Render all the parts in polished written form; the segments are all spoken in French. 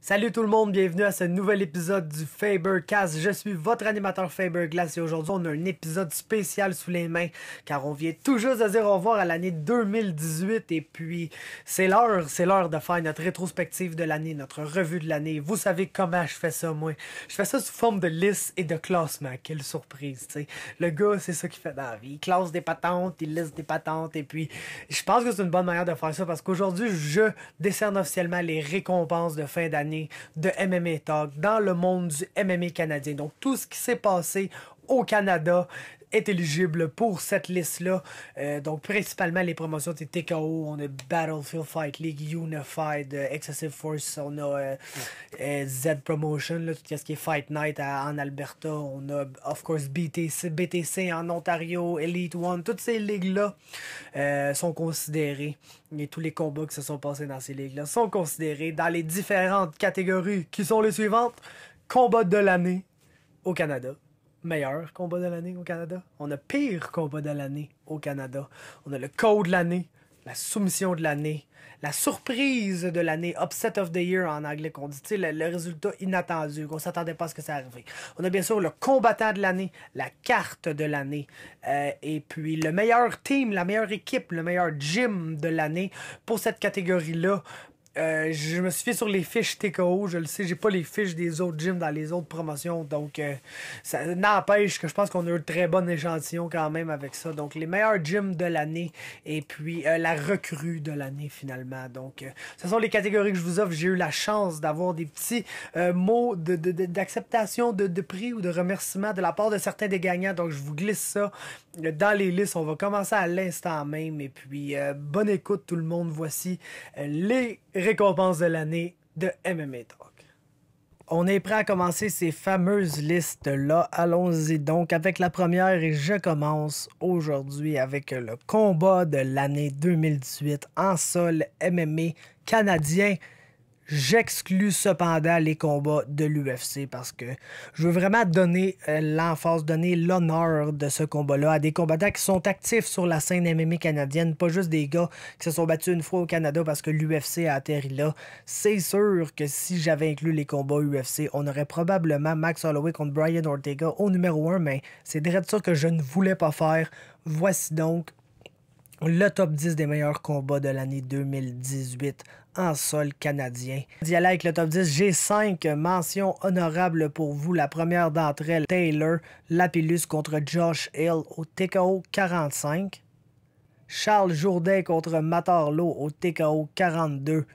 Salut tout le monde, bienvenue à ce nouvel épisode du Fabercast. Je suis votre animateur Faberglass et aujourd'hui on a un épisode spécial sous les mains car on vient tout juste de dire au revoir à l'année 2018 et puis c'est l'heure de faire notre rétrospective de l'année, notre revue de l'année. Vous savez comment je fais ça moi. Je fais ça sous forme de liste et de classement. Quelle surprise, tu sais. Le gars c'est ça qu'il fait dans la vie. Il classe des patentes, il liste des patentes et puis je pense que c'est une bonne manière de faire ça parce qu'aujourd'hui je décerne officiellement les récompenses de fin d'année de MMA Talk dans le monde du MMA canadien. Donc tout ce qui s'est passé au Canada est éligible pour cette liste-là. Donc principalement les promotions de TKO, on a Battlefield Fight League, Unified, Excessive Force, on a Z Promotion, là, tout ce qui est Fight Night en Alberta, on a of course BTC en Ontario, Elite One, toutes ces ligues-là sont considérées. Et tous les combats qui se sont passés dans ces ligues-là sont considérés dans les différentes catégories qui sont les suivantes. Combat de l'année au Canada. Meilleur combat de l'année au Canada. On a pire combat de l'année au Canada. On a le code de l'année, la soumission de l'année, la surprise de l'année, upset of the year en anglais qu'on dit, le résultat inattendu, qu'on s'attendait pas à ce que ça arrive. On a bien sûr le combattant de l'année, la carte de l'année, et puis le meilleur team, la meilleure équipe, le meilleur gym de l'année. Pour cette catégorie-là, je me suis fié sur les fiches TKO, je le sais, j'ai pas les fiches des autres gyms dans les autres promotions, donc ça n'empêche que je pense qu'on a eu un très bon échantillon quand même avec ça. Donc les meilleurs gyms de l'année et puis la recrue de l'année finalement. Donc ce sont les catégories que je vous offre. J'ai eu la chance d'avoir des petits mots d'acceptation de prix ou de remerciement de la part de certains des gagnants, donc je vous glisse ça dans les listes. On va commencer à l'instant même et puis bonne écoute tout le monde. Voici les récompenses de l'année de MMA Talk. On est prêt à commencer ces fameuses listes-là. Allons-y donc avec la première et je commence aujourd'hui avec le combat de l'année 2018 en sol MMA canadien. J'exclus cependant les combats de l'UFC parce que je veux vraiment donner l'emphase, donner l'honneur de ce combat-là à des combattants qui sont actifs sur la scène MMA canadienne, pas juste des gars qui se sont battus une fois au Canada parce que l'UFC a atterri là. C'est sûr que si j'avais inclus les combats UFC, on aurait probablement Max Holloway contre Brian Ortega au numéro 1, mais c'est direct ça que je ne voulais pas faire. Voici donc le top 10 des meilleurs combats de l'année 2018 en sol canadien. D'y aller avec le top 10, j'ai 5 mentions honorables pour vous. La première d'entre elles, Taylor Lapillus contre Josh Hill au TKO 45. Charles Jourdain contre Matarlo au TKO 42.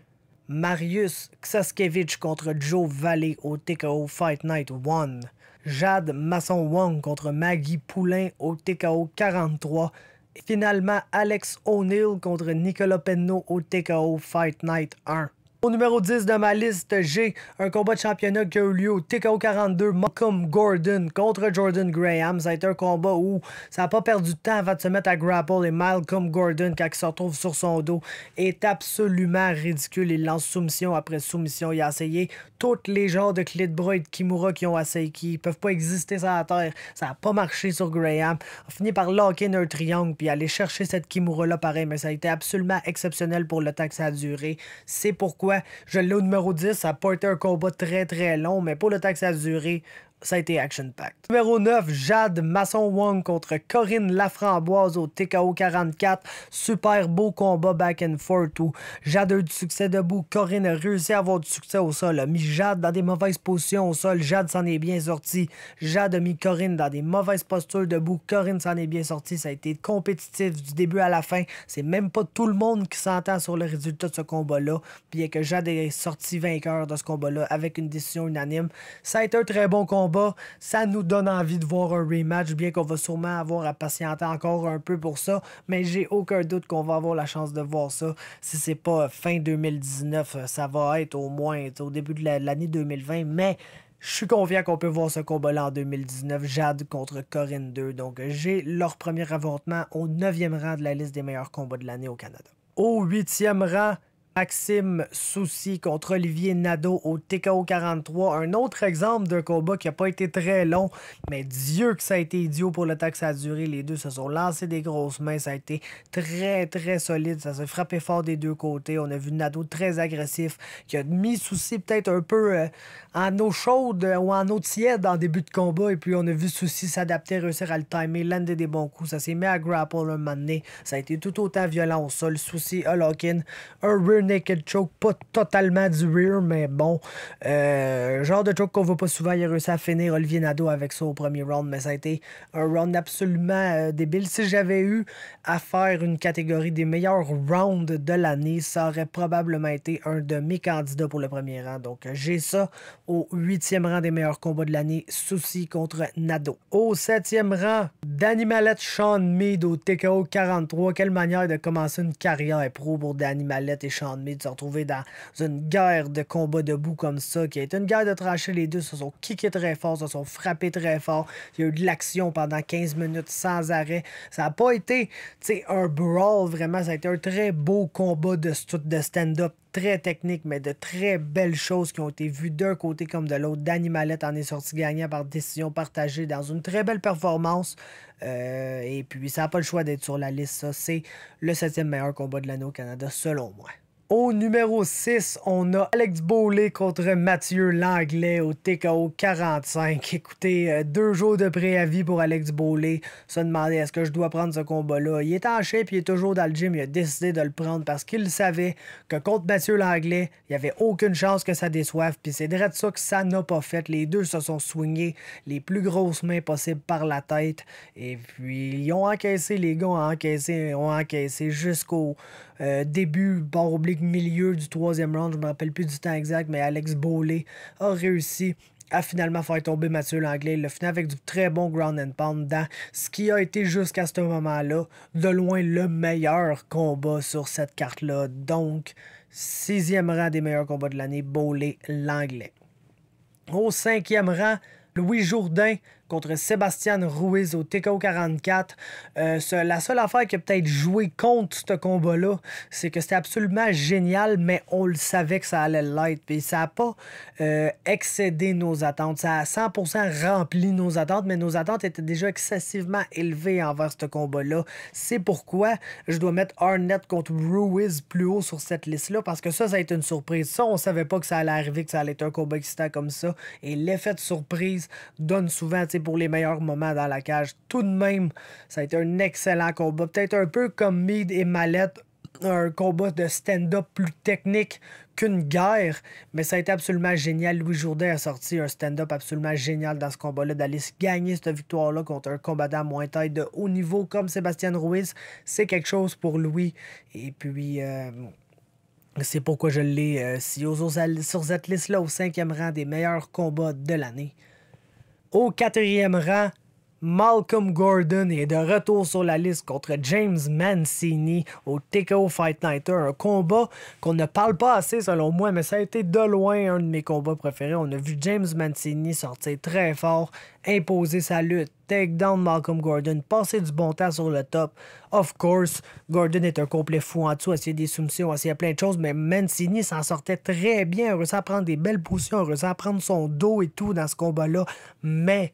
Marius Ksaskevich contre Joe Valley au TKO Fight Night 1. Jade Masson-Wong contre Maggie Poulain au TKO 43. Et finalement, Alex O'Neill contre Nicolas Penneau au TKO Fight Night 1. Au numéro 10 de ma liste, j'ai un combat de championnat qui a eu lieu au TKO 42, Malcolm Gordon contre Jordan Graham. Ça a été un combat où ça n'a pas perdu de temps avant de se mettre à grapple et Malcolm Gordon, quand il se retrouve sur son dos, est absolument ridicule. Il lance soumission après soumission. Il a essayé tous les genres de clés de bras et de Kimura qui ont essayé, qui peuvent pas exister sur la terre. Ça n'a pas marché sur Graham. On finit par lock-in un triangle puis aller chercher cette Kimura-là pareil, mais ça a été absolument exceptionnel pour le temps que ça a duré. C'est pourquoi je l'ai au numéro 10, ça n'a pas été un combat très très long, mais pour le temps que ça a duré, ça a été action-packed. Numéro 9, Jade Masson-Wong contre Corinne Laframboise au TKO 44. Super beau combat back and forth où Jade a eu du succès debout. Corinne a réussi à avoir du succès au sol. A mis Jade dans des mauvaises positions au sol. Jade s'en est bien sorti. Jade a mis Corinne dans des mauvaises postures debout. Corinne s'en est bien sorti. Ça a été compétitif du début à la fin. C'est même pas tout le monde qui s'entend sur le résultat de ce combat-là. Bien que Jade est sorti vainqueur de ce combat-là avec une décision unanime. Ça a été un très bon combat. Ça nous donne envie de voir un rematch, bien qu'on va sûrement avoir à patienter encore un peu pour ça, mais j'ai aucun doute qu'on va avoir la chance de voir ça. Si c'est pas fin 2019, ça va être au moins au début de l'année 2020, mais je suis confiant qu'on peut voir ce combat-là en 2019, Jade contre Corinne 2. Donc j'ai leur premier affrontement au 9e rang de la liste des meilleurs combats de l'année au Canada. Au 8e rang, Maxime Soucy contre Olivier Nadeau au TKO 43. Un autre exemple d'un combat qui n'a pas été très long, mais Dieu que ça a été idiot pour le temps que ça a duré. Les deux se sont lancés des grosses mains. Ça a été très, très solide. Ça s'est frappé fort des deux côtés. On a vu Nadeau très agressif, qui a mis Soucy peut-être un peu en eau chaude ou en eau tiède en début de combat. Et puis on a vu Soucy s'adapter, réussir à le timer, lander des bons coups. Ça s'est mis à grapple un moment donné. Ça a été tout autant violent au sol. Soucy, a lock-in, un rear naked choke, pas totalement du rear, mais bon, genre de choke qu'on voit pas souvent. Il a réussi à finir Olivier Nadeau avec ça au premier round, mais ça a été un round absolument débile. Si j'avais eu à faire une catégorie des meilleurs rounds de l'année, ça aurait probablement été un de mes candidats pour le premier rang. Donc j'ai ça au 8e rang des meilleurs combats de l'année, Soucy contre Nadeau. Au 7e rang, Danny Mallet, Sean Mead au TKO 43. Quelle manière de commencer une carrière pro pour Danny Mallet et Sean Mead, de se retrouver dans une guerre de combat debout comme ça, qui a été une guerre de tranchées. Les deux se sont kickés très fort, se sont frappés très fort. Il y a eu de l'action pendant 15 minutes sans arrêt. Ça n'a pas été un brawl vraiment, ça a été un très beau combat de stand-up, très technique, mais de très belles choses qui ont été vues d'un côté comme de l'autre. Danny Mallet en est sorti gagnant par décision partagée dans une très belle performance. Et puis, ça n'a pas le choix d'être sur la liste. Ça, c'est le 7e meilleur combat de l'année au Canada, selon moi. Au numéro 6, on a Alex Bowley contre Mathieu Langlais au TKO 45. Écoutez, 2 jours de préavis pour Alex Bowley. Se demander est-ce que je dois prendre ce combat-là. Il est en shape, il est toujours dans le gym. Il a décidé de le prendre parce qu'il savait que contre Mathieu Langlais, il n'y avait aucune chance que ça déçoive. Puis c'est direct ça que ça n'a pas fait. Les deux se sont swingés les plus grosses mains possibles par la tête. Et puis, ils ont encaissé, les gars ont encaissé jusqu'au début, bord oblique, milieu du 3e round. Je me rappelle plus du temps exact, mais Alex Bowley a réussi à finalement faire tomber Mathieu Langlais. Il l'a fini avec du très bon ground and pound dans ce qui a été jusqu'à ce moment-là de loin le meilleur combat sur cette carte-là. Donc, 6e rang des meilleurs combats de l'année, Bowley-Langlais. Au 5e rang, Louis Jourdain contre Sébastien Ruiz au TKO 44. La seule affaire qui a peut-être joué contre ce combat-là, c'est que c'était absolument génial, mais on le savait que ça allait l'être. Puis ça n'a pas excédé nos attentes. Ça a 100% rempli nos attentes, mais nos attentes étaient déjà excessivement élevées envers ce combat-là. C'est pourquoi je dois mettre Arnett contre Ruiz plus haut sur cette liste-là, parce que ça a été une surprise. Ça, on savait pas que ça allait arriver, que ça allait être un combat excitant comme ça. Et l'effet de surprise donne souvent, pour les meilleurs moments dans la cage. Tout de même, ça a été un excellent combat. Peut-être un peu comme Mead et Mallet, un combat de stand-up plus technique qu'une guerre, mais ça a été absolument génial. Louis Jourdain a sorti un stand-up absolument génial dans ce combat-là, d'aller gagner cette victoire-là contre un combattant moins taille de haut niveau comme Sébastien Ruiz. C'est quelque chose pour Louis. Et puis... c'est pourquoi je l'ai sur cette liste-là au 5e rang des meilleurs combats de l'année. Au 4e rang, Malcolm Gordon est de retour sur la liste contre James Mancini au TKO Fight Nighter. Un combat qu'on ne parle pas assez selon moi, mais ça a été de loin un de mes combats préférés. On a vu James Mancini sortir très fort, imposer sa lutte, take down Malcolm Gordon, passer du bon temps sur le top. Of course, Gordon est un complet fou en dessous, essayer des soumissions, essayer plein de choses, mais Mancini s'en sortait très bien. Il a réussi à prendre des belles positions, il a réussi à prendre son dos et tout dans ce combat-là, mais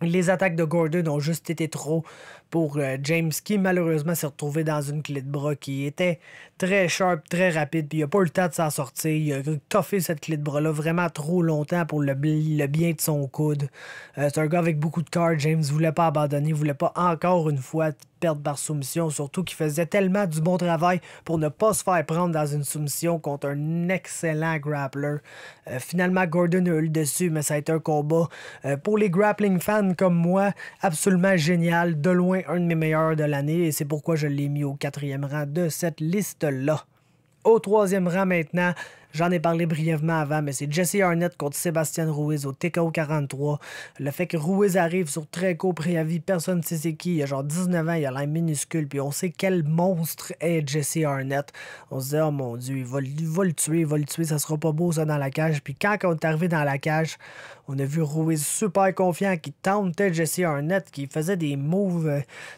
les attaques de Gordon ont juste été trop pour James, qui malheureusement s'est retrouvé dans une clé de bras qui était très sharp, très rapide, puis il n'a pas eu le temps de s'en sortir. Il a toffé cette clé de bras-là vraiment trop longtemps pour le bien de son coude. C'est un gars avec beaucoup de cœur. James ne voulait pas abandonner, ne voulait pas encore une fois perdre par soumission, surtout qu'il faisait tellement du bon travail pour ne pas se faire prendre dans une soumission contre un excellent grappler. Finalement, Gordon a eu le dessus, mais ça a été un combat pour les grappling fans comme moi, absolument génial, de loin un de mes meilleurs de l'année, et c'est pourquoi je l'ai mis au 4e rang de cette liste-là. Au 3e rang maintenant, J'en ai parlé brièvement avant, mais c'est Jesse Arnett contre Sébastien Ruiz au TKO 43. Le fait que Ruiz arrive sur très court préavis, personne ne sait c'est qui. Il a genre 19 ans, il a l'air minuscule, puis on sait quel monstre est Jesse Arnett. On se dit, oh mon Dieu, il va le tuer, ça sera pas beau ça dans la cage. Puis quand on est arrivé dans la cage, on a vu Ruiz super confiant qui tentait Jesse Arnett, qui faisait des moves,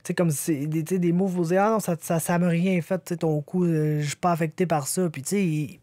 tu sais, comme des moves, vous dites, ah non, ça m'a rien fait, tu sais, ton coup, je suis pas affecté par ça. Puis tu sais,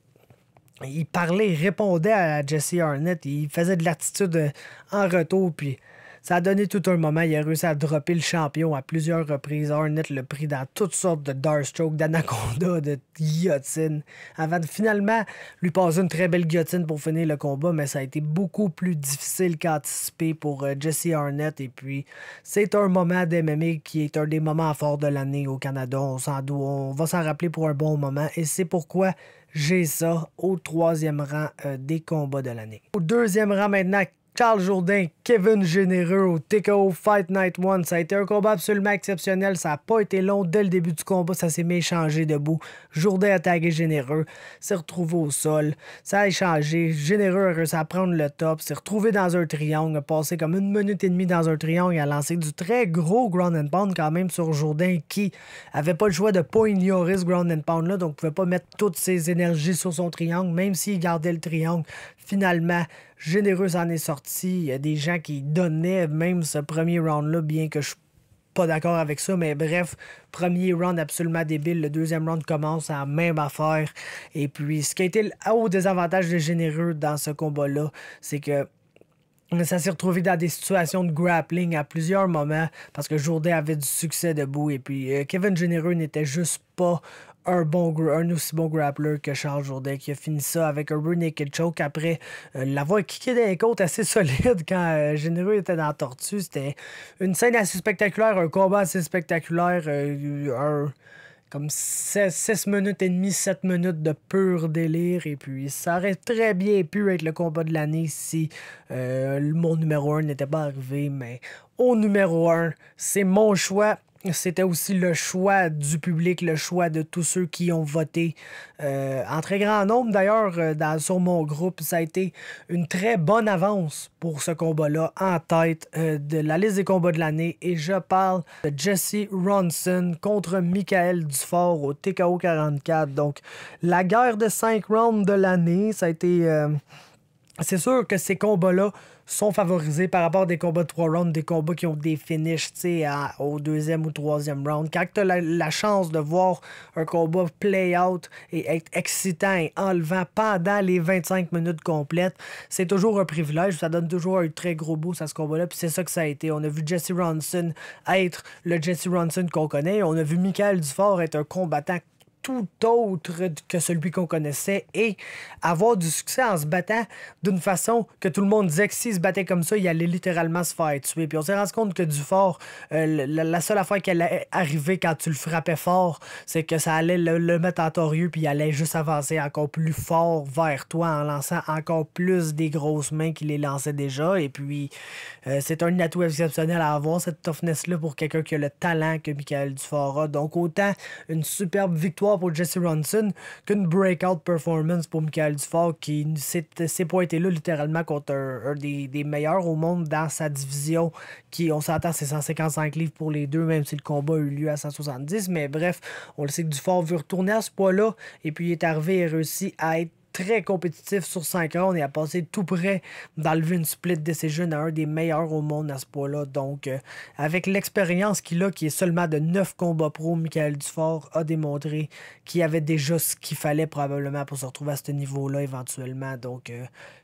il parlait, il répondait à Jesse Arnett, il faisait de l'attitude en retour, puis ça a donné tout un moment. Il a réussi à dropper le champion à plusieurs reprises. Arnett l'a pris dans toutes sortes de Darkstroke, d'Anaconda, de guillotine, avant de finalement lui passer une très belle guillotine pour finir le combat, mais ça a été beaucoup plus difficile qu'anticipé pour Jesse Arnett. Et puis, c'est un moment d'MMA qui est un des moments forts de l'année au Canada. On va s'en rappeler pour un bon moment, et c'est pourquoi j'ai ça au 3e rang des combats de l'année. Au 2e rang maintenant, Charles Jourdain, Kevin Généreux au TKO Fight Night 1. Ça a été un combat absolument exceptionnel. Ça n'a pas été long dès le début du combat. Ça s'est mis échangé debout. Jourdain a tagué Généreux. S'est retrouvé au sol. Ça a échangé. Généreux a réussi à prendre le top. S'est retrouvé dans un triangle. A passé comme 1 minute et demie dans un triangle. Il a lancé du très gros ground and pound quand même sur Jourdain qui avait pas le choix de pas ignorer ce ground and pound là. Donc pouvait pas mettre toutes ses énergies sur son triangle. Même s'il gardait le triangle. Finalement, Généreux s'en est sorti. Il y a des gens qui donnaient même ce premier round-là, bien que je suis pas d'accord avec ça. Mais bref, premier round absolument débile. Le 2e round commence à la même affaire. Et puis, ce qui a été le haut désavantage de Généreux dans ce combat-là, c'est que ça s'est retrouvé dans des situations de grappling à plusieurs moments parce que Jourdain avait du succès debout. Et puis, Kevin Généreux n'était juste pas un aussi bon grappler que Charles Jourdain, qui a fini ça avec un rear naked choke après l'avoir kické dans les côtes assez solide quand Généreux était dans la tortue. C'était une scène assez spectaculaire, un combat assez spectaculaire, comme 6 minutes et demie, 7 minutes de pur délire. Et puis, ça aurait très bien pu être le combat de l'année si mon numéro 1 n'était pas arrivé. Mais au numéro 1, c'est mon choix. C'était aussi le choix du public, le choix de tous ceux qui ont voté en très grand nombre. D'ailleurs, sur mon groupe, ça a été une très bonne avance pour ce combat-là en tête de la liste des combats de l'année. Et je parle de Jesse Ronson contre Michael Dufort au TKO 44. Donc, la guerre de 5 rounds de l'année, ça a été... c'est sûr que ces combats-là sont favorisés par rapport à des combats de 3 rounds, des combats qui ont des finishes au 2e ou 3e round. Quand tu as la chance de voir un combat play-out et être excitant et enlevant pendant les 25 minutes complètes, c'est toujours un privilège. Ça donne toujours un très gros boost à ce combat-là. Puis c'est ça que ça a été. On a vu Jesse Ronson être le Jesse Ronson qu'on connaît. On a vu Michael Dufort être un combattant tout autre que celui qu'on connaissait et avoir du succès en se battant d'une façon que tout le monde disait que s'il se battait comme ça, il allait littéralement se faire tuer. Puis on s'est rendu compte que Dufort, la seule affaire qui allait arriver quand tu le frappais fort, c'est que ça allait le mettre en torieux puis il allait juste avancer encore plus fort vers toi en lançant encore plus des grosses mains qu'il les lançait déjà. Et puis, c'est un atout exceptionnel à avoir, cette toughness-là, pour quelqu'un qui a le talent que Michael Dufort a. Donc, autant une superbe victoire pour Jesse Ronson qu'une breakout performance pour Michael Dufort qui s'est pointé là littéralement contre un des meilleurs au monde dans sa division qui, on s'entend, c'est 155 livres pour les deux, même si le combat a eu lieu à 170. Mais bref, on le sait que Dufort veut retourner à ce poids-là et puis il est arrivé et réussi à être très compétitif sur 5 rounds et a passé tout près d'enlever une split decision à un des meilleurs au monde à ce point-là. Donc, avec l'expérience qu'il a, qui est seulement de 9 combats pro, Michael Dufort a démontré qu'il avait déjà ce qu'il fallait probablement pour se retrouver à ce niveau-là éventuellement. Donc,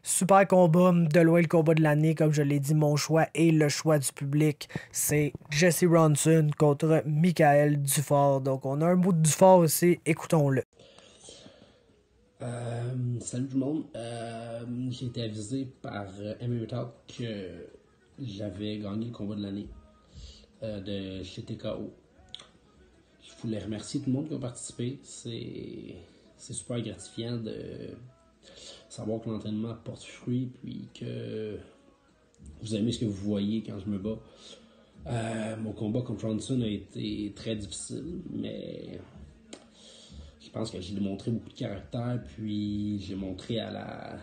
super combat, de loin le combat de l'année, comme je l'ai dit, mon choix et le choix du public, c'est Jesse Ronson contre Michael Dufort. Donc, on a un bout de Dufort aussi, écoutons-le. Salut tout le monde. J'ai été avisé par MMA Talk que j'avais gagné le combat de l'année de chez TKO. Je voulais remercier tout le monde qui a participé. C'est super gratifiant de savoir que l'entraînement porte fruit puis que vous aimez ce que vous voyez quand je me bats. Mon combat contre Ronson a été très difficile, mais je pense que j'ai démontré beaucoup de caractère, puis j'ai montré à la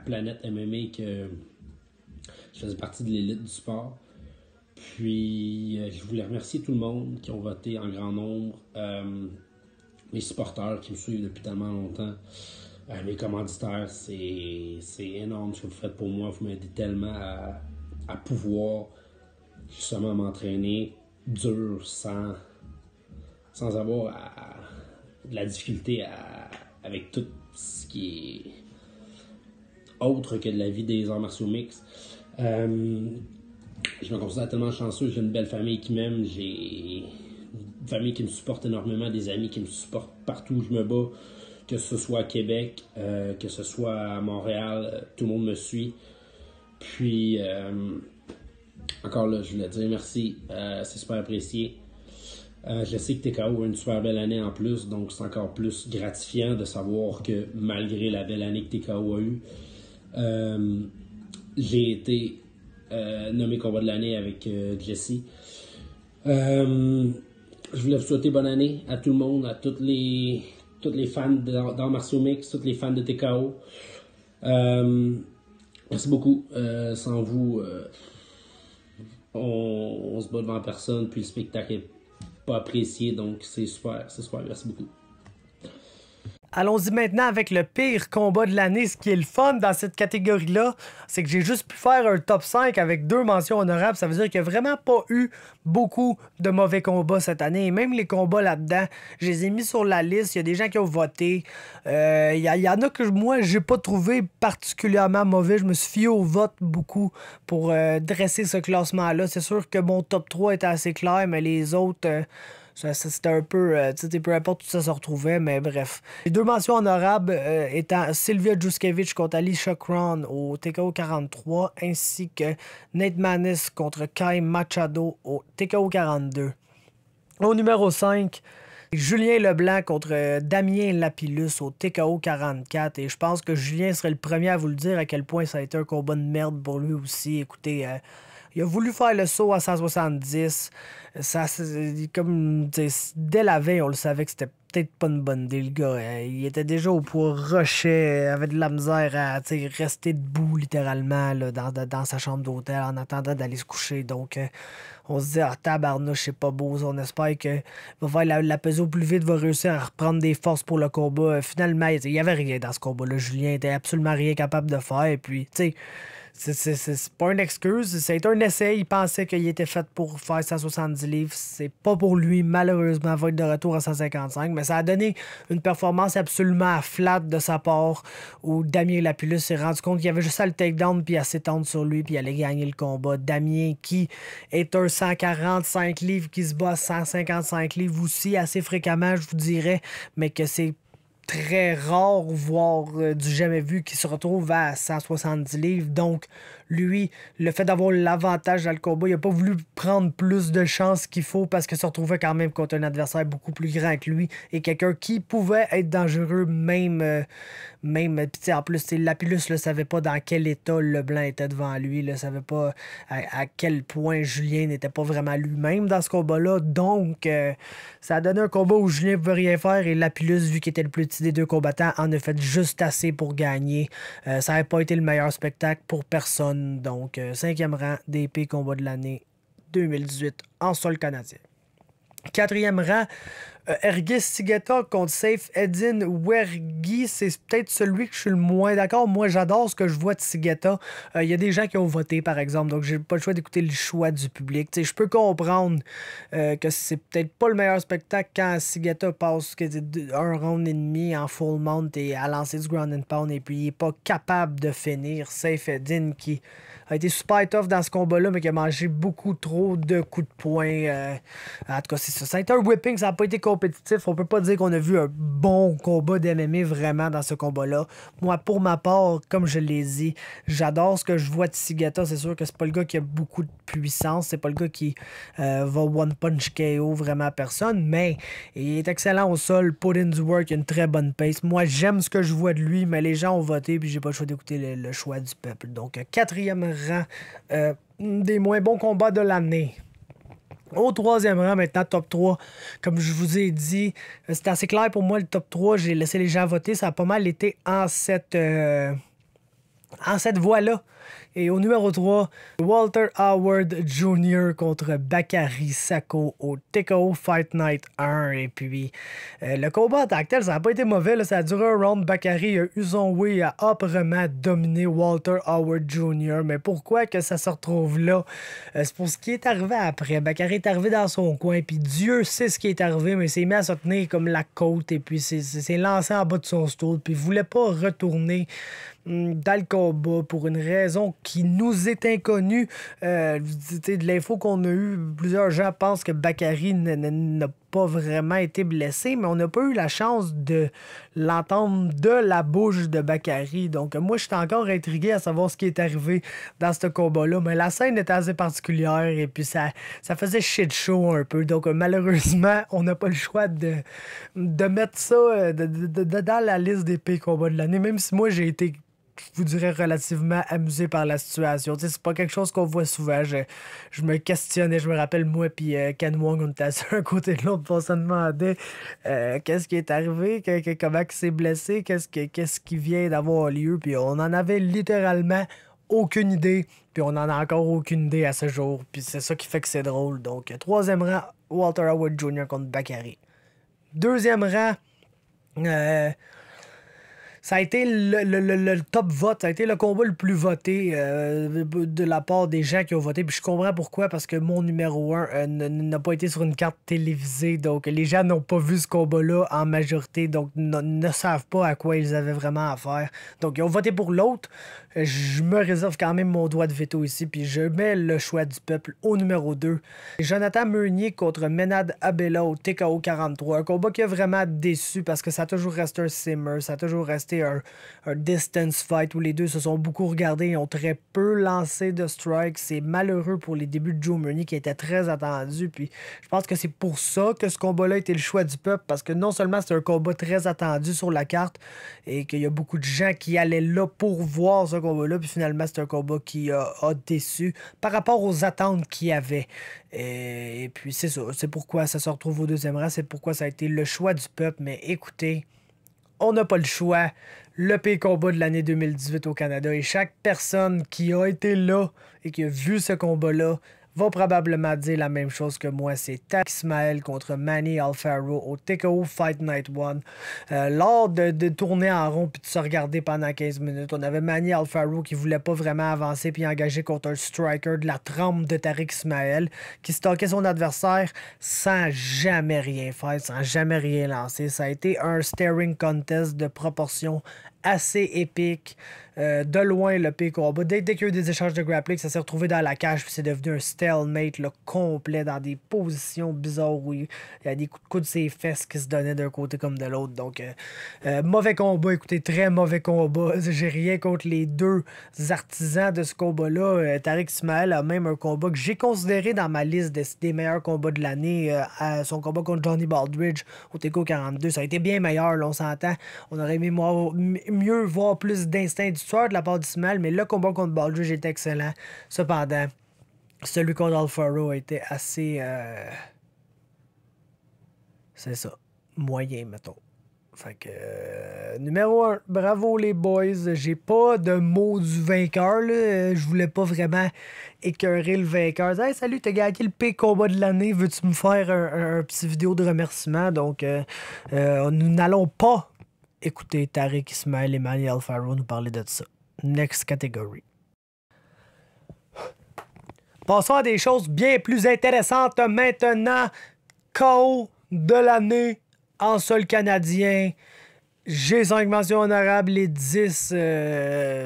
planète MMA que je faisais partie de l'élite du sport. Puis je voulais remercier tout le monde qui ont voté en grand nombre, mes supporters qui me suivent depuis tellement longtemps, mes commanditaires, c'est énorme ce que vous faites pour moi, vous m'aidez tellement à pouvoir justement m'entraîner dur sans avoir de la difficulté avec tout ce qui est autre que de la vie des arts martiaux mixtes. Je me considère tellement chanceux, j'ai une belle famille qui m'aime, j'ai une famille qui me supporte énormément, des amis qui me supportent partout où je me bats, que ce soit à Québec, que ce soit à Montréal, tout le monde me suit. Puis, encore là, je voulais dire merci, c'est super apprécié. Je sais que TKO a une super belle année en plus, donc c'est encore plus gratifiant de savoir que malgré la belle année que TKO a eue, j'ai été nommé combat de l'année avec Jesse. Je voulais vous souhaiter bonne année à tout le monde, à toutes les fans d'arts martiaux mix, tous les fans de TKO. Merci beaucoup. Sans vous, on se bat devant personne, puis le spectacle est pas apprécié, donc c'est super, merci beaucoup. Allons-y maintenant avec le pire combat de l'année. Ce qui est le fun dans cette catégorie-là, c'est que j'ai juste pu faire un top 5 avec 2 mentions honorables. Ça veut dire qu'il n'y a vraiment pas eu beaucoup de mauvais combats cette année. Et même les combats là-dedans, je les ai mis sur la liste. Il y a des gens qui ont voté. Il y en a que moi, j'ai pas trouvé particulièrement mauvais. Je me suis fié au vote beaucoup pour dresser ce classement-là. C'est sûr que mon top 3 était assez clair, mais les autres... c'était un peu, peu importe où ça se retrouvait, mais bref. Les 2 mentions honorables étant Sylvia Juskevich contre Alicia Cron au TKO 43, ainsi que Nate Maness contre Kai Machado au TKO 42. Au numéro 5, Julien Leblanc contre Damien Lapillus au TKO 44. Et je pense que Julien serait le premier à vous le dire à quel point ça a été un combat de merde pour lui aussi. Écoutez, il a voulu faire le saut à 170. Comme dès la veille, on le savait que c'était peut-être pas une bonne idée, le gars. Il était déjà au poids rushait, avait de la misère à rester debout littéralement là, dans sa chambre d'hôtel en attendant d'aller se coucher. Donc, on se dit, tabarnouche, c'est pas beau. On espère que va faire la pesée au plus vite, va réussir à reprendre des forces pour le combat. Finalement, il y avait rien dans ce combat-là. Julien était absolument rien capable de faire. Et puis, tu sais, c'est pas une excuse, c'est un essai. Il pensait qu'il était fait pour faire 170 livres. C'est pas pour lui, malheureusement, va être de retour à 155. Mais ça a donné une performance absolument flat de sa part où Damien Lapillus s'est rendu compte qu'il y avait juste à le takedown puis à s'étendre sur lui puis il allait gagner le combat. Damien qui est un 145 livres qui se bat à 155 livres aussi assez fréquemment, je vous dirais, mais que c'est très rare, voire du jamais vu, qui se retrouve à 170 livres. Donc, lui, le fait d'avoir l'avantage dans le combat, il n'a pas voulu prendre plus de chances qu'il faut parce qu'il se retrouvait quand même contre un adversaire beaucoup plus grand que lui et quelqu'un qui pouvait être dangereux même en plus, Lapillus ne savait pas dans quel état Leblanc était devant lui, ne savait pas à quel point Julien n'était pas vraiment lui-même dans ce combat-là. Donc, ça a donné un combat où Julien ne pouvait rien faire et Lapillus, vu qu'il était le plus petit des 2 combattants, en a fait juste assez pour gagner. Ça n'avait pas été le meilleur spectacle pour personne. Donc, 5e rang d'épée combat de l'année 2018 en sol canadien. 4e rang, Ergis Sigeta contre Safe Edin Wergi. C'est peut-être celui que je suis le moins d'accord. Moi, j'adore ce que je vois de Sigeta. Il y a des gens qui ont voté, par exemple, donc j'ai pas le choix d'écouter le choix du public. T'sais, je peux comprendre que c'est peut-être pas le meilleur spectacle quand Sigeta passe un round et demi en full mount et à lancer du ground and pound et puis il est pas capable de finir. Safe Edin qui a été super tough dans ce combat-là, mais qui a mangé beaucoup trop de coups de poing. En tout cas, c'est ça. Ça a été un whipping, ça n'a pas été compétitif. On peut pas dire qu'on a vu un bon combat d'MMA vraiment dans ce combat-là. Moi, pour ma part, comme je l'ai dit, j'adore ce que je vois de Sigeta. C'est sûr que c'est pas le gars qui a beaucoup de puissance. C'est pas le gars qui va one-punch KO vraiment à personne, mais il est excellent au sol. Put in the work, il a une très bonne pace. Moi, j'aime ce que je vois de lui, mais les gens ont voté, puis j'ai pas le choix d'écouter le choix du peuple. Donc, 4e rang des moins bons combats de l'année. Au troisième rang, maintenant, top 3. Comme je vous ai dit, c'est assez clair pour moi, le top 3. J'ai laissé les gens voter. Ça a pas mal été en cette voie-là. Et au numéro 3, Walter Howard Jr. contre Bakary Sako au TKO Fight Night 1. Et puis, le combat en tant que tel, ça n'a pas été mauvais. Là. Ça a duré un round. Bakary a eu son way, a âprement dominé Walter Howard Jr. Mais pourquoi que ça se retrouve là? C'est pour ce qui est arrivé après. Bakary est arrivé dans son coin. Puis Dieu sait ce qui est arrivé, mais il s'est mis à se tenir comme la côte. Et puis, s'est lancé en bas de son stool. Puis, il voulait pas retourner dans le combat pour une raison qui nous est inconnue. De l'info qu'on a eue, plusieurs gens pensent que Bakary n'a pas vraiment été blessé, mais on n'a pas eu la chance de l'entendre de la bouche de Bakary. Donc moi, je suis encore intrigué à savoir ce qui est arrivé dans ce combat-là, mais la scène était assez particulière et puis ça faisait shit show un peu. Donc malheureusement, on n'a pas le choix de mettre ça dans la liste des pires combats de l'année, même si moi j'ai été, je vous dirais, relativement amusé par la situation. C'est pas quelque chose qu'on voit souvent. Je me questionnais, je me rappelle, moi puis Ken Wong, on était assis un côté de l'autre, on se demandait qu'est-ce qui est arrivé, comment il s'est blessé, qu'est-ce qui vient d'avoir lieu, puis on en avait littéralement aucune idée, puis on en a encore aucune idée à ce jour, puis c'est ça qui fait que c'est drôle. Donc, troisième rang, Walter Howard Jr. contre Bakary. Deuxième rang, ça a été le top vote, ça a été le combat le plus voté de la part des gens qui ont voté. Puis je comprends pourquoi, parce que mon numéro 1 n'a pas été sur une carte télévisée. Donc les gens n'ont pas vu ce combat-là en majorité, donc ne savent pas à quoi ils avaient vraiment affaire. Donc ils ont voté pour l'autre. Je me réserve quand même mon droit de veto ici, puis je mets le choix du peuple au numéro 2. Jonathan Meunier contre Menad Abela au TKO 43. Un combat qui a vraiment déçu parce que ça a toujours resté un simmer, ça a toujours resté un distance fight où les deux se sont beaucoup regardés et ont très peu lancé de strikes. C'est malheureux pour les débuts de Joe Meunier qui était très attendu, puis je pense que c'est pour ça que ce combat-là était le choix du peuple, parce que non seulement c'est un combat très attendu sur la carte et qu'il y a beaucoup de gens qui allaient là pour voir ce combat-là, puis finalement c'est un combat qui a déçu par rapport aux attentes qu'il y avait. Et puis c'est ça, c'est pourquoi ça se retrouve au deuxième rang, c'est pourquoi ça a été le choix du peuple. Mais écoutez, on n'a pas le choix. Le pire combat de l'année 2018 au Canada, et chaque personne qui a été là et qui a vu ce combat-là va probablement dire la même chose que moi. C'est Tarek Ismail contre Manny Alfaro au TKO Fight Night 1. Lors de tourner en rond puis de se regarder pendant 15 minutes, on avait Manny Alfaro qui voulait pas vraiment avancer puis engager contre un striker de la trempe de Tarek Ismail qui stockait son adversaire sans jamais rien faire, sans jamais rien lancer. Ça a été un staring contest de proportions assez épique. De loin, le pire combat. Dès qu'il y a eu des échanges de grappling, ça s'est retrouvé dans la cage, puis c'est devenu un stalemate là, complet, dans des positions bizarres où il y a des coups de ses fesses qui se donnaient d'un côté comme de l'autre. Donc, mauvais combat, écoutez, très mauvais combat. J'ai rien contre les deux artisans de ce combat-là. Tarek Ismail a même un combat que j'ai considéré dans ma liste des meilleurs combats de l'année. Son combat contre Johnny Baldridge au TKO 42. Ça a été bien meilleur, là, on s'entend. On aurait aimé mieux voir plus d'instinct du tueur de la part d'Ismail, mais le combat contre Baldridge était excellent. Cependant, celui contre Alfaro a été assez... c'est ça. Moyen, mettons. Fait que... numéro 1, bravo les boys. J'ai pas de mot du vainqueur, là. Je voulais pas vraiment écœurer le vainqueur. Hey, salut, t'as gagné le pire combat de l'année. Veux-tu me faire un petit vidéo de remerciement? Donc, nous n'allons pas écoutez Tarek Ismail et Manny Alfaro nous parler de ça. Next category. Passons à des choses bien plus intéressantes maintenant. KO de l'année en sol canadien. J'ai 5 mentions honorables, les 10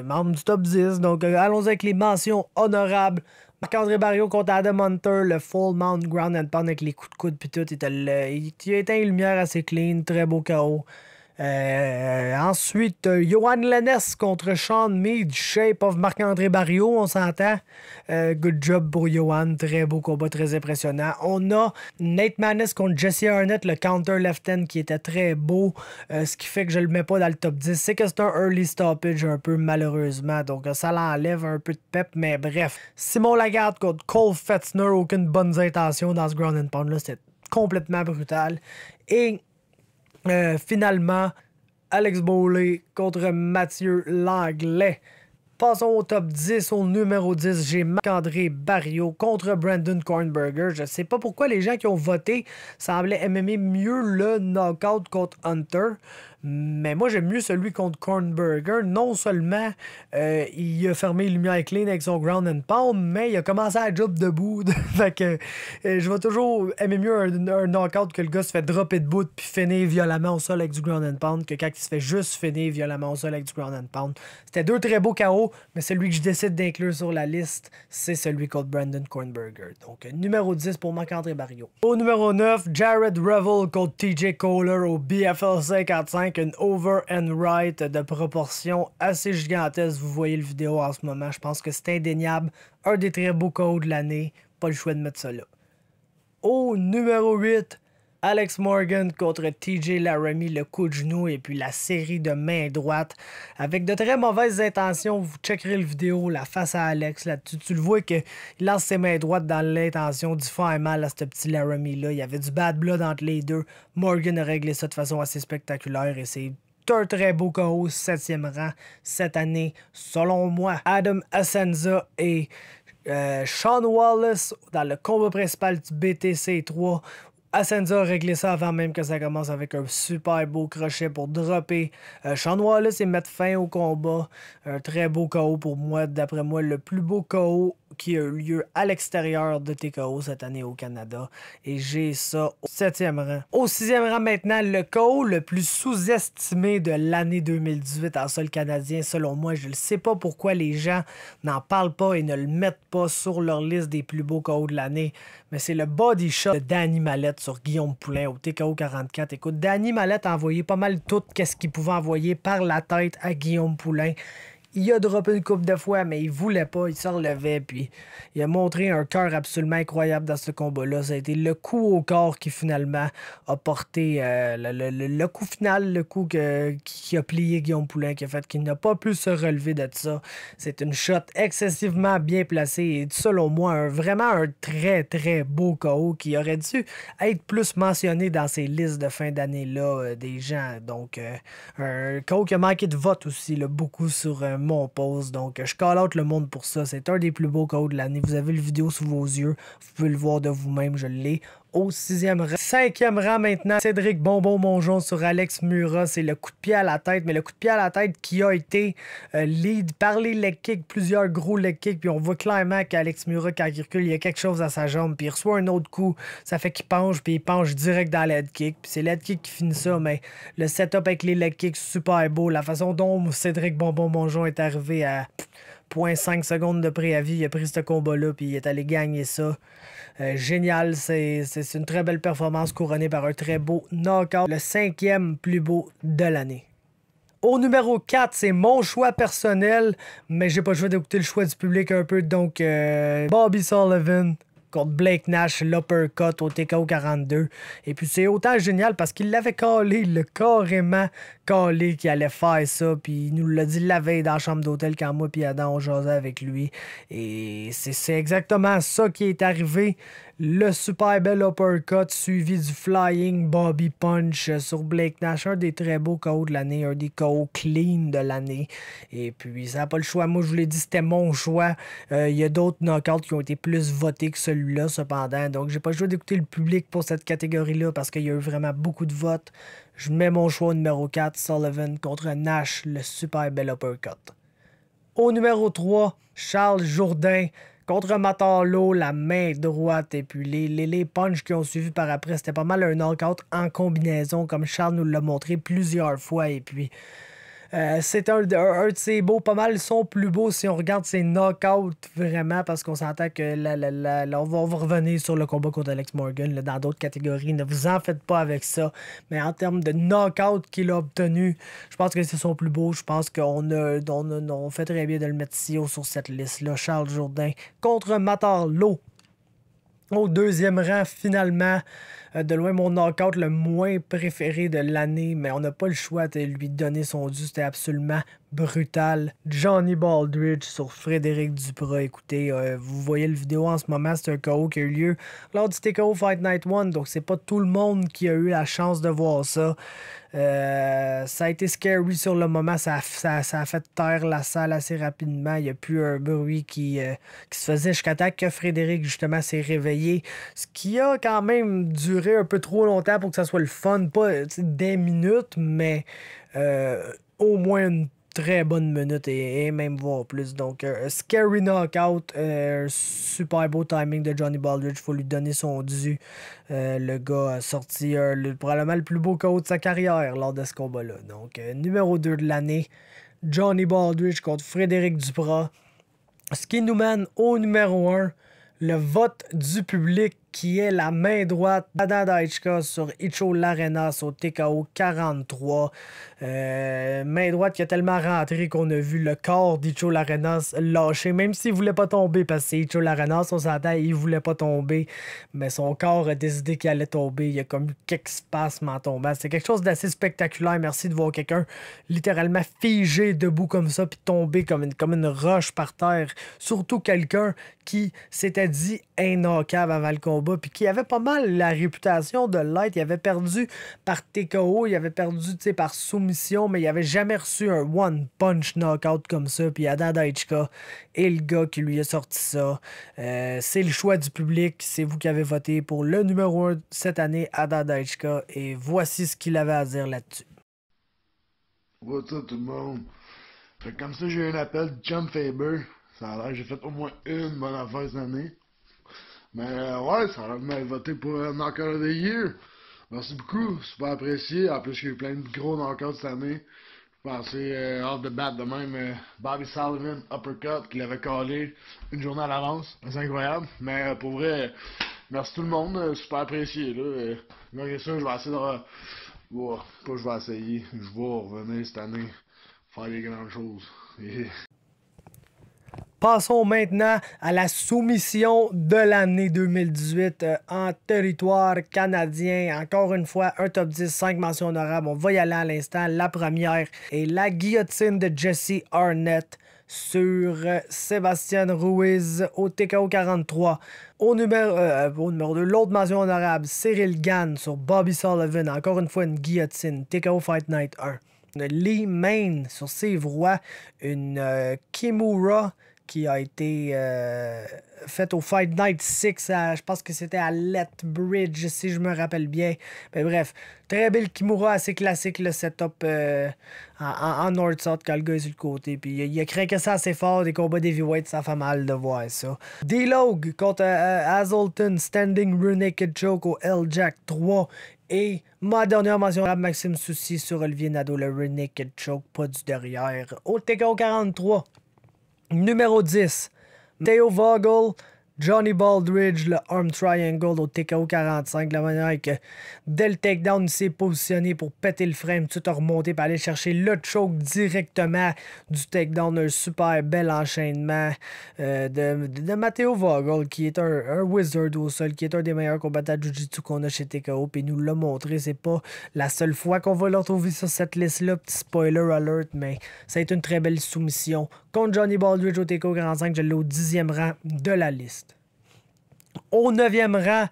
membres du top 10. Donc allons avec les mentions honorables. Marc-André Barriault contre Adam Hunter, le full mount ground and pound avec les coups de coude puis tout. Il a éteint une lumière assez clean, très beau KO. Ensuite, Johan Lennes contre Sean Mead, Shape of Marc-André Barriault, on s'entend. Good job pour Johan, très beau combat, très impressionnant. On a Nate Maness contre Jesse Arnett, le counter left-hand qui était très beau. Ce qui fait que je le mets pas dans le top 10. C'est que c'est un early stoppage un peu malheureusement, donc ça l'enlève un peu de pep, mais bref. Simon Lagarde contre Cole Fetzner, aucune bonne intention dans ce ground and pound là, c'était complètement brutal. Et finalement, Alex Bowley contre Mathieu Langlais. Passons au top 10. Au numéro 10, j'ai Marc-André Barriault contre Brandon Kornberger. Je sais pas pourquoi les gens qui ont voté semblaient aimer mieux le knockout contre Hunter. Mais moi, j'aime mieux celui contre Kornberger. Non seulement il a fermé les lumières clean avec son ground and pound, mais il a commencé à job debout. Fait que je vais toujours aimer mieux un knockout que le gars se fait dropper de bout puis finir violemment au sol avec du ground and pound que quand il se fait juste finir violemment au sol avec du ground and pound. C'était deux très beaux KO, mais celui que je décide d'inclure sur la liste, c'est celui contre Brandon Kornberger. Donc, numéro 10 pour Marc-André Barriault. Au numéro 9, Jared Revel contre TJ Kohler au BFL 55. Une over and right de proportions assez gigantesques. Vous voyez le vidéo en ce moment. Je pense que c'est indéniable. Un des très beaux KO de l'année. Pas le choix de mettre ça là. Au numéro 8, Alex Morgan contre TJ Laramie, le coup de genou et puis la série de main droite avec de très mauvaises intentions. Vous checkerez le vidéo, la face à Alex là-dessus. Tu le vois qu'il lance ses mains droites dans l'intention d'y faire mal à ce petit Laramie-là. Il y avait du bad blood entre les deux. Morgan a réglé ça de façon assez spectaculaire et c'est un très beau KO, 7e rang cette année, selon moi. Adam Asenza et Sean Wallace dans le combat principal du BTC 3. Asenza a réglé ça avant même que ça commence avec un super beau crochet pour dropper Sean Wallace et mettre fin au combat. Un très beau KO pour moi. D'après moi, le plus beau KO qui a eu lieu à l'extérieur de TKO cette année au Canada. Et j'ai ça au 7e rang. Au 6e rang maintenant, le KO le plus sous-estimé de l'année 2018 en sol canadien. Selon moi, je ne sais pas pourquoi les gens n'en parlent pas et ne le mettent pas sur leur liste des plus beaux KO de l'année. Mais c'est le body shot de Danny Mallette sur Guillaume Poulain au TKO 44. Écoute, Danny Mallette a envoyé pas mal tout ce qu'il pouvait envoyer par la tête à Guillaume Poulain. Il a droppé une couple de fois, mais il voulait pas, il se relevait, puis il a montré un cœur absolument incroyable dans ce combat-là. Ça a été le coup au corps qui finalement a porté le coup final, le coup qui a plié Guillaume Poulain, qui a fait qu'il n'a pas pu se relever de ça. C'est une shot excessivement bien placée et selon moi, vraiment un très très beau KO qui aurait dû être plus mentionné dans ces listes de fin d'année-là des gens. Donc, un KO qui a manqué de vote aussi, là, beaucoup sur mon post. Donc, je call out le monde pour ça. C'est un des plus beaux KO de l'année. Vous avez le vidéo sous vos yeux. Vous pouvez le voir de vous-même. Je l'ai au 6e rang. 5e rang maintenant, Cédric Bonbon-Mongeon sur Alex Murat. C'est le coup de pied à la tête, mais le coup de pied à la tête qui a été lead par les leg kicks, plusieurs gros leg kicks. Puis on voit clairement qu'Alex Murat, quand il recule, il y a quelque chose à sa jambe. Puis il reçoit un autre coup. Ça fait qu'il penche, puis il penche direct dans le head kick. Puis c'est le head kick qui finit ça, mais le setup avec les leg kicks, super beau. La façon dont Cédric Bonbon-Mongeon est arrivé à 0.5 secondes de préavis, il a pris ce combat-là, puis il est allé gagner ça. Génial, c'est une très belle performance couronnée par un très beau knockout, le 5e plus beau de l'année. Au numéro 4, c'est mon choix personnel, mais j'ai pas le choix d'écouter le choix du public un peu, donc Bobby Sullivan contre Blake Nash, l'uppercut au TKO 42. Et puis c'est autant génial parce qu'il l'avait calé, il l'a carrément calé qu'il allait faire ça. Puis il nous l'a dit la veille dans la chambre d'hôtel quand moi et Adam on jasait avec lui. Et c'est exactement ça qui est arrivé. Le super bel uppercut suivi du flying Bobby Punch sur Blake Nash. Un des très beaux KO de l'année, un des KO clean de l'année. Et puis ça n'a pas le choix. Moi je vous l'ai dit, c'était mon choix. Il y a d'autres knockouts qui ont été plus votés que celui-là cependant. Donc j'ai pas le choix d'écouter le public pour cette catégorie-là parce qu'il y a eu vraiment beaucoup de votes. Je mets mon choix au numéro 4, Sullivan contre Nash, le super bel uppercut. Au numéro 3, Charles Jourdain contre Matalo, la main droite. Et puis les punches qui ont suivi par après, c'était pas mal un knockout en combinaison, comme Charles nous l'a montré plusieurs fois. Et puis C'est un de ses beaux, pas mal son plus beau si on regarde ses knockouts vraiment, parce qu'on s'entend que là, on va revenir sur le combat contre Alex Morgan là, dans d'autres catégories. Ne vous en faites pas avec ça. Mais en termes de knockout qu'il a obtenu, je pense que c'est son plus beau. Je pense qu'on fait très bien de le mettre si haut sur cette liste-là. Charles Jourdain contre Matarlo. Au deuxième rang, finalement, de loin mon knockout le moins préféré de l'année, mais on n'a pas le choix de lui donner son dû, c'était absolument brutal. Johnny Baldridge sur Frédéric Duprat. Écoutez, vous voyez le vidéo en ce moment, c'est un KO qui a eu lieu lors du TKO Fight Night 1, donc c'est pas tout le monde qui a eu la chance de voir ça. Ça a été scary sur le moment, ça a fait taire la salle assez rapidement. Il n'y a plus un bruit qui se faisait jusqu'à temps que Frédéric justement s'est réveillé, ce qui a quand même duré un peu trop longtemps pour que ça soit le fun, pas des minutes, mais au moins une très bonne minute et même voire plus. Donc, scary knockout, super beau timing de Johnny Baldridge, faut lui donner son dû. Le gars a sorti probablement le plus beau KO de sa carrière lors de ce combat-là. Donc, numéro 2 de l'année, Johnny Baldridge contre Frédéric Duprat. Ce qui nous mène au numéro 1, le vote du public qui est la main droite d'Adam Daichka sur Icho Larenas au TKO 43. Main droite qui a tellement rentré qu'on a vu le corps d'Icho Larenas lâcher, même s'il voulait pas tomber, parce que c'est Icho Larenas, on s'entend, il voulait pas tomber, mais son corps a décidé qu'il allait tomber. Il y a comme quelques spasmes en tombant. C'est quelque chose d'assez spectaculaire. Merci de voir quelqu'un littéralement figé debout comme ça, puis tomber comme une roche par terre. Surtout quelqu'un qui s'était dit knockable avant le combat, puis qui avait pas mal la réputation de l'être. Il avait perdu par TKO, il avait perdu par soumission, mais il avait jamais reçu un one-punch knockout comme ça. Puis Adam Daichka est le gars qui lui a sorti ça. C'est le choix du public, c'est vous qui avez voté pour le numéro 1 cette année, Adam Daichka, et voici ce qu'il avait à dire là-dessus. What's up tout le monde? Fait que comme ça, j'ai eu un appel de Chum Faber. Ça a l'air que j'ai fait au moins une bonne affaire cette année. Mais ouais, ça a l'air de m'avoir voté pour Knockout of the Year. Merci beaucoup, super apprécié. En plus, j'ai eu plein de gros knockouts cette année. Je pensais off the bat de même Bobby Sullivan, uppercut, qu'il avait collé une journée à l'avance. C'est incroyable. Mais pour vrai, merci tout le monde, super apprécié. Malgré ça, je vais essayer de... pas je vais essayer, je vais revenir cette année, faire des grandes choses. Passons maintenant à la soumission de l'année 2018 en territoire canadien. Encore une fois, un top 10, 5 mentions honorables. On va y aller à l'instant. La première est la guillotine de Jesse Arnett sur Sébastien Ruiz au TKO 43. Au numéro 2, l'autre mention honorable, Cyril Gane sur Bobby Sullivan. Encore une fois, une guillotine. TKO Fight Night 1. Lee Main sur Steve Roy. Une Kimura qui a été faite au Fight Night 6, je pense que c'était à Lethbridge, si je me rappelle bien. Mais bref, très belle Kimura, assez classique, le setup en North-South quand le gars est sur le côté. Puis il a craqué ça assez fort, des combats d'heavyweight, ça fait mal de voir ça. D-Log contre Hazelton, Standing Rear Naked Choke au L-Jack 3. Et ma dernière mention, Maxime Soucy sur Olivier Nadeau, le Rear Naked Choke, pas du derrière, au TKO 43. Numéro 10, Theo Vogel, Johnny Baldridge, le Arm Triangle au TKO 45. La manière que dès le takedown, il s'est positionné pour péter le frame, tout a remonté pour aller chercher le choke directement du takedown. Un super bel enchaînement de Matteo Vogel, qui est un wizard au sol, qui est un des meilleurs combattants de Jiu-Jitsu qu'on a chez TKO, puis il nous l'a montré. C'est pas la seule fois qu'on va le retrouver sur cette liste-là. Petit spoiler alert, mais ça a été une très belle soumission contre Johnny Baldridge au TKO 45. Je l'ai au 10e rang de la liste. Au 9e rang,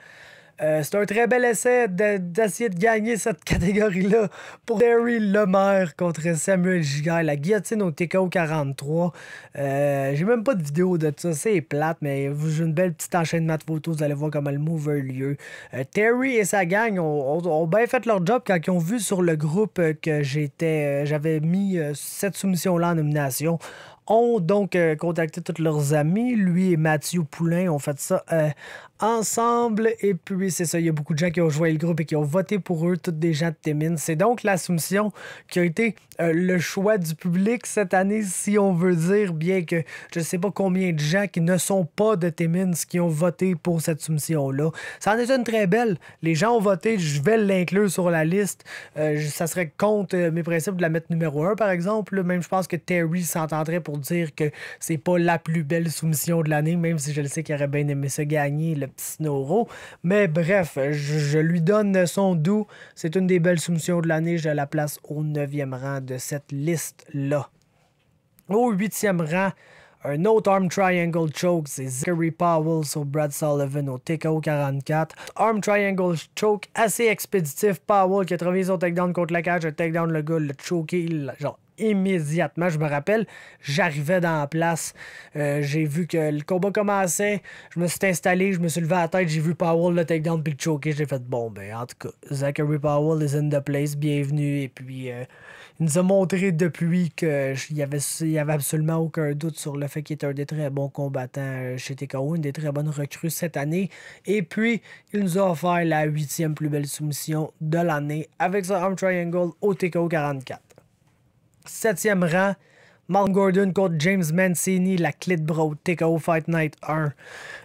c'est un très bel essai d'essayer de gagner cette catégorie-là pour Terry Lemaire contre Samuel Giguère. La guillotine au TKO 43. J'ai même pas de vidéo de ça, c'est plate, mais j'ai une belle petite enchaînement de photos, vous allez voir comment le move a eu lieu. Terry et sa gang ont bien fait leur job quand ils ont vu sur le groupe que j'avais mis cette soumission-là en nomination. ont donc contacté tous leurs amis. Lui et Mathieu Poulain ont fait ça ensemble. Et puis, c'est ça, il y a beaucoup de gens qui ont joué le groupe et qui ont voté pour eux, tous des gens de Timmins. C'est donc la soumission qui a été le choix du public cette année, si on veut dire, bien que je ne sais pas combien de gens qui ne sont pas de Timmins qui ont voté pour cette soumission-là. Ça en est une très belle. Les gens ont voté, je vais l'inclure sur la liste. Ça serait contre mes principes de la mettre numéro 1, par exemple. Même, je pense que Terry s'entendrait pour dire que c'est pas la plus belle soumission de l'année, même si je le sais qu'il aurait bien aimé ça gagner, le petit Snoro. Mais bref, je lui donne son doux. C'est une des belles soumissions de l'année. Je la place au 9e rang de cette liste-là. Au 8e rang, un autre Arm Triangle Choke, c'est Zachary Powell sur Brad Sullivan au TKO 44. Arm Triangle Choke assez expéditif. Powell qui a travaillé son takedown contre la cage, le takedown, le gars l'a choqué, genre immédiatement. Je me rappelle, j'arrivais dans la place, j'ai vu que le combat commençait, je me suis installé, je me suis levé à la tête, j'ai vu Powell le takedown puis le choquer, j'ai fait bon, ben en tout cas, Zachary Powell is in the place, bienvenue, et puis il nous a montré depuis qu'il y avait absolument aucun doute sur le fait qu'il était un des très bons combattants chez TKO, une des très bonnes recrues cette année. Et puis, il nous a offert la 8e plus belle soumission de l'année avec son Arm Triangle au TKO 44. 7e rang, Malcolm Gordon contre James Mancini, la clé de bras au TKO Fight Night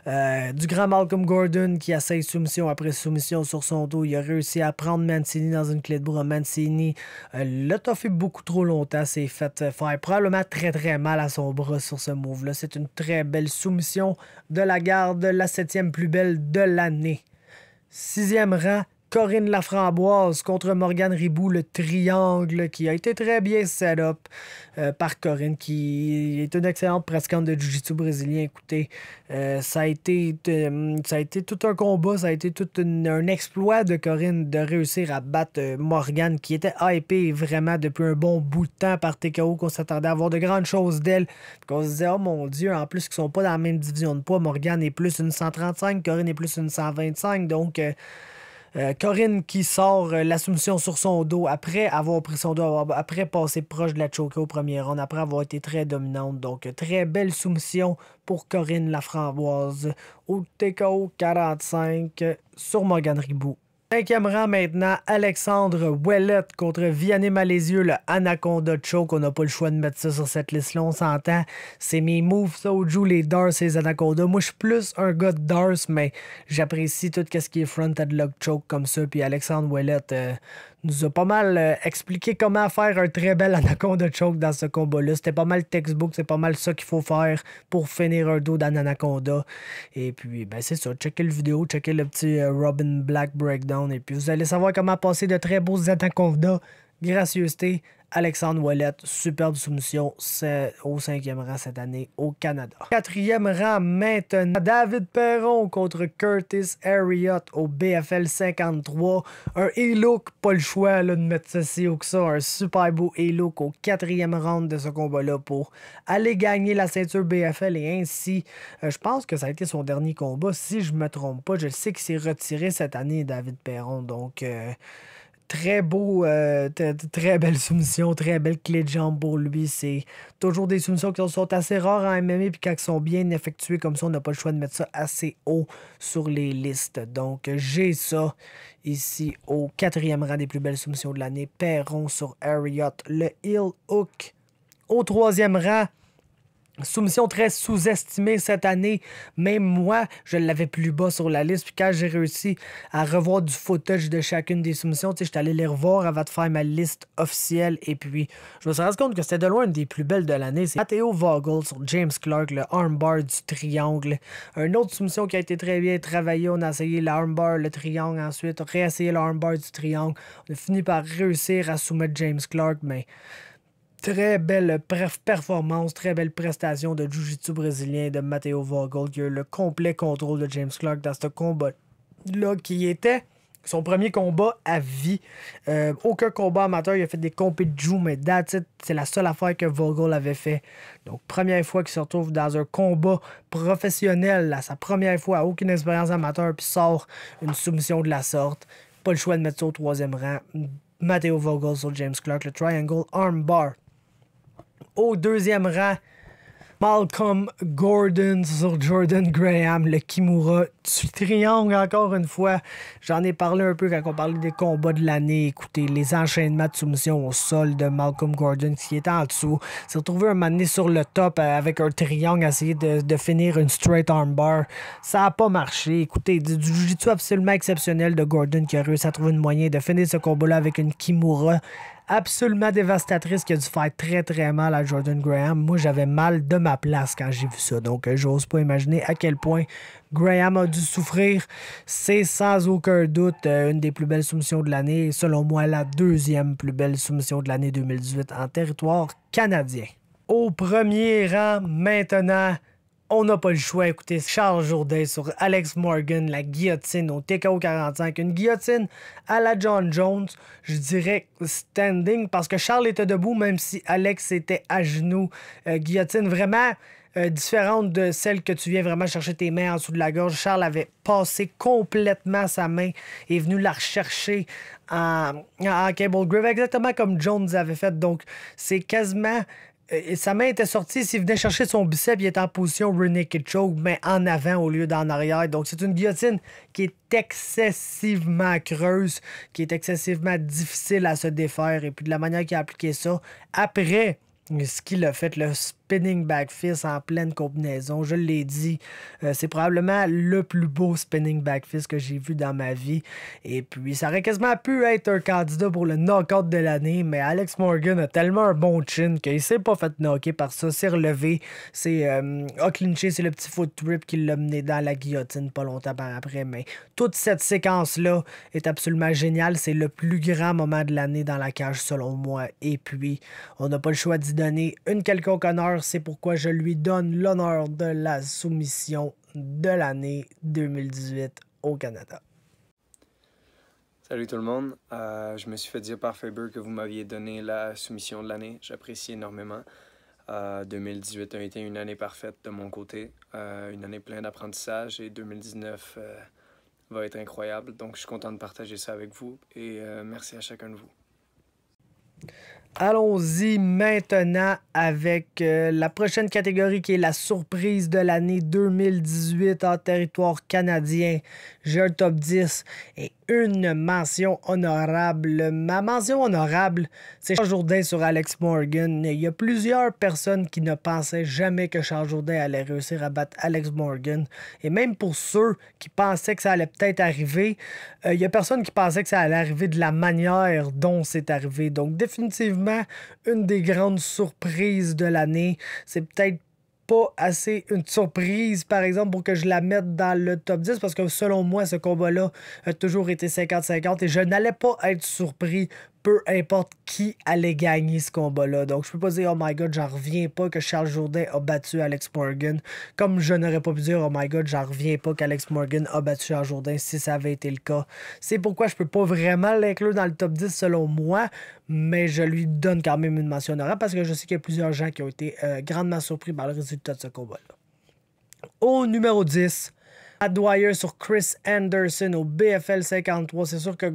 1. Du grand Malcolm Gordon qui essaye soumission après soumission sur son dos. Il a réussi à prendre Mancini dans une clé de bras. Mancini l'a toffé beaucoup trop longtemps. S'est fait faire probablement très très mal à son bras sur ce move-là. C'est une très belle soumission de la garde, la 7e plus belle de l'année. 6e rang, Corinne Laframboise contre Morgane Ribou, le triangle qui a été très bien set-up par Corinne, qui est une excellente pratiquante de jiu-jitsu brésilien. Écoutez, ça a été tout un combat, ça a été tout un exploit de Corinne de réussir à battre Morgane, qui était hypée vraiment depuis un bon bout de temps par TKO, qu'on s'attendait à voir de grandes choses d'elle, qu'on se disait, oh mon Dieu, en plus qu'ils sont pas dans la même division de poids, Morgane est plus une 135, Corinne est plus une 125, donc... Corinne qui sort la soumission sur son dos après avoir pris son dos, après passer proche de la choke au premier round, après avoir été très dominante. Donc, très belle soumission pour Corinne Laframboise au TKO 45 sur Morgane Ribou. 5e rang maintenant, Alexandre Ouellette contre Vianney Malézieux, le Anaconda Choke. On n'a pas le choix de mettre ça sur cette liste-là, on s'entend. C'est mes moves, ça, au joue les Dars et les Anaconda. Moi, je suis plus un gars de Dars, mais j'apprécie tout ce qui est front headlock choke comme ça. Puis Alexandre Ouellette nous a pas mal expliqué comment faire un très bel Anaconda Choke dans ce combat-là. C'était pas mal textbook, c'est pas mal ça qu'il faut faire pour finir un dos d'un Anaconda. Et puis, ben c'est ça, checkez le vidéo, checkez le petit Robin Black Breakdown, et puis vous allez savoir comment passer de très beaux Anaconda. Gracieuseté, Alexandre Ouellette, superbe soumission, c'est au 5e rang cette année au Canada. 4e rang maintenant, David Perron contre Curtis Harriott au BFL 53. Un E-look, pas le choix là, de mettre ceci ou que ça, un super beau E-look au 4e round de ce combat-là pour aller gagner la ceinture BFL, et ainsi, je pense que ça a été son dernier combat, si je me trompe pas. Je sais qu'il s'est retiré cette année, David Perron, donc... très beau, très belle soumission, très belle clé de jambe pour lui. C'est toujours des soumissions qui sont assez rares en MMA, puis quand elles sont bien effectuées comme ça, on n'a pas le choix de mettre ça assez haut sur les listes. Donc, j'ai ça ici au 4e rang des plus belles soumissions de l'année. Perron sur Harriott, le heel hook. Au 3e rang, soumission très sous-estimée cette année. Même moi, je l'avais plus bas sur la liste. Puis quand j'ai réussi à revoir du footage de chacune des soumissions, je suis allé les revoir avant de faire ma liste officielle. Et puis, je me suis rendu compte que c'était de loin une des plus belles de l'année. C'est Matteo Vogel sur James Clark, le armbar du triangle. Une autre soumission qui a été très bien travaillée. On a essayé l'armbar, le triangle ensuite. On a réessayé l'armbar du triangle. On a fini par réussir à soumettre James Clark, mais... très belle performance, très belle prestation de jiu-jitsu brésilien de Matteo Vogel, qui a eu le complet contrôle de James Clark dans ce combat-là, qui était son premier combat à vie. Aucun combat amateur, il a fait des compés de jiu, mais that's it, c'est la seule affaire que Vogel avait fait. Donc, première fois qu'il se retrouve dans un combat professionnel, à sa première fois, aucune expérience amateur, puis sort une soumission de la sorte. Pas le choix de mettre ça au 3e rang. Matteo Vogel sur James Clark, le Triangle Armbar. Au 2e rang, Malcolm Gordon sur Jordan Graham, le Kimura du triangle encore une fois. J'en ai parlé un peu quand on parlait des combats de l'année. Écoutez, les enchaînements de soumission au sol de Malcolm Gordon qui était en dessous. S'est retrouvé un moment donné sur le top avec un triangle, essayer de finir une straight armbar. Ça n'a pas marché. Écoutez, du jiu-jitsu absolument exceptionnel de Gordon qui a réussi à trouver une moyen de finir ce combat-là avec une Kimura absolument dévastatrice qui a dû faire très très mal à Jordan Graham. Moi, j'avais mal de ma place quand j'ai vu ça. Donc, j'ose pas imaginer à quel point Graham a dû souffrir. C'est sans aucun doute une des plus belles soumissions de l'année. Et selon moi, la deuxième plus belle soumission de l'année 2018 en territoire canadien. Au premier rang, maintenant, on n'a pas le choix. Écoutez, Charles Jourdain sur Alex Morgan, la guillotine au TKO 45. Une guillotine à la John Jones, je dirais standing, parce que Charles était debout, même si Alex était à genoux. Guillotine vraiment différente de celle que tu viens vraiment chercher tes mains en dessous de la gorge. Charles avait passé complètement sa main et est venu la rechercher en cable grip, exactement comme Jones avait fait. Donc, c'est quasiment... sa main était sortie, s'il venait chercher son biceps, il était en position rear naked choke, mais en avant au lieu d'en arrière. Donc c'est une guillotine qui est excessivement creuse, qui est excessivement difficile à se défaire. Et puis de la manière qu'il a appliqué ça, après ce qu'il a fait, le spinning back fist en pleine combinaison, je l'ai dit, c'est probablement le plus beau spinning back fist que j'ai vu dans ma vie. Et puis, ça aurait quasiment pu être un candidat pour le knockout de l'année, mais Alex Morgan a tellement un bon chin qu'il s'est pas fait knocker par ça, s'est relevé, a clinché, c'est le petit foot trip qui l'a mené dans la guillotine pas longtemps par après. Mais toute cette séquence-là est absolument géniale. C'est le plus grand moment de l'année dans la cage, selon moi. Et puis, on n'a pas le choix d'y donner une quelconque honneur. C'est pourquoi je lui donne l'honneur de la soumission de l'année 2018 au Canada. Salut tout le monde. Je me suis fait dire par Faber que vous m'aviez donné la soumission de l'année. J'apprécie énormément. 2018 a été une année parfaite de mon côté. Une année pleine d'apprentissage et 2019 va être incroyable. Donc je suis content de partager ça avec vous et merci à chacun de vous. Allons-y maintenant avec la prochaine catégorie qui est la surprise de l'année 2018 en territoire canadien. J'ai un top 10 et une mention honorable. Ma mention honorable, c'est Charles Jourdain sur Alex Morgan. Il y a plusieurs personnes qui ne pensaient jamais que Charles Jourdain allait réussir à battre Alex Morgan. Et même pour ceux qui pensaient que ça allait peut-être arriver, il y a personne qui pensait que ça allait arriver de la manière dont c'est arrivé. Donc définitivement, une des grandes surprises de l'année. C'est peut-être pas assez une surprise, par exemple, pour que je la mette dans le top 10, parce que selon moi, ce combat-là a toujours été 50-50 et je n'allais pas être surpris peu importe qui allait gagner ce combat-là. Donc, je peux pas dire « Oh my God, j'en reviens pas que Charles Jourdain a battu Alex Morgan », comme je n'aurais pas pu dire « Oh my God, j'en reviens pas qu'Alex Morgan a battu Charles Jourdain » si ça avait été le cas. C'est pourquoi je peux pas vraiment l'inclure dans le top 10 selon moi, mais je lui donne quand même une mention honorable parce que je sais qu'il y a plusieurs gens qui ont été grandement surpris par le résultat de ce combat-là. Au numéro 10, Matt Dwyer sur Chris Anderson au BFL 53. C'est sûr que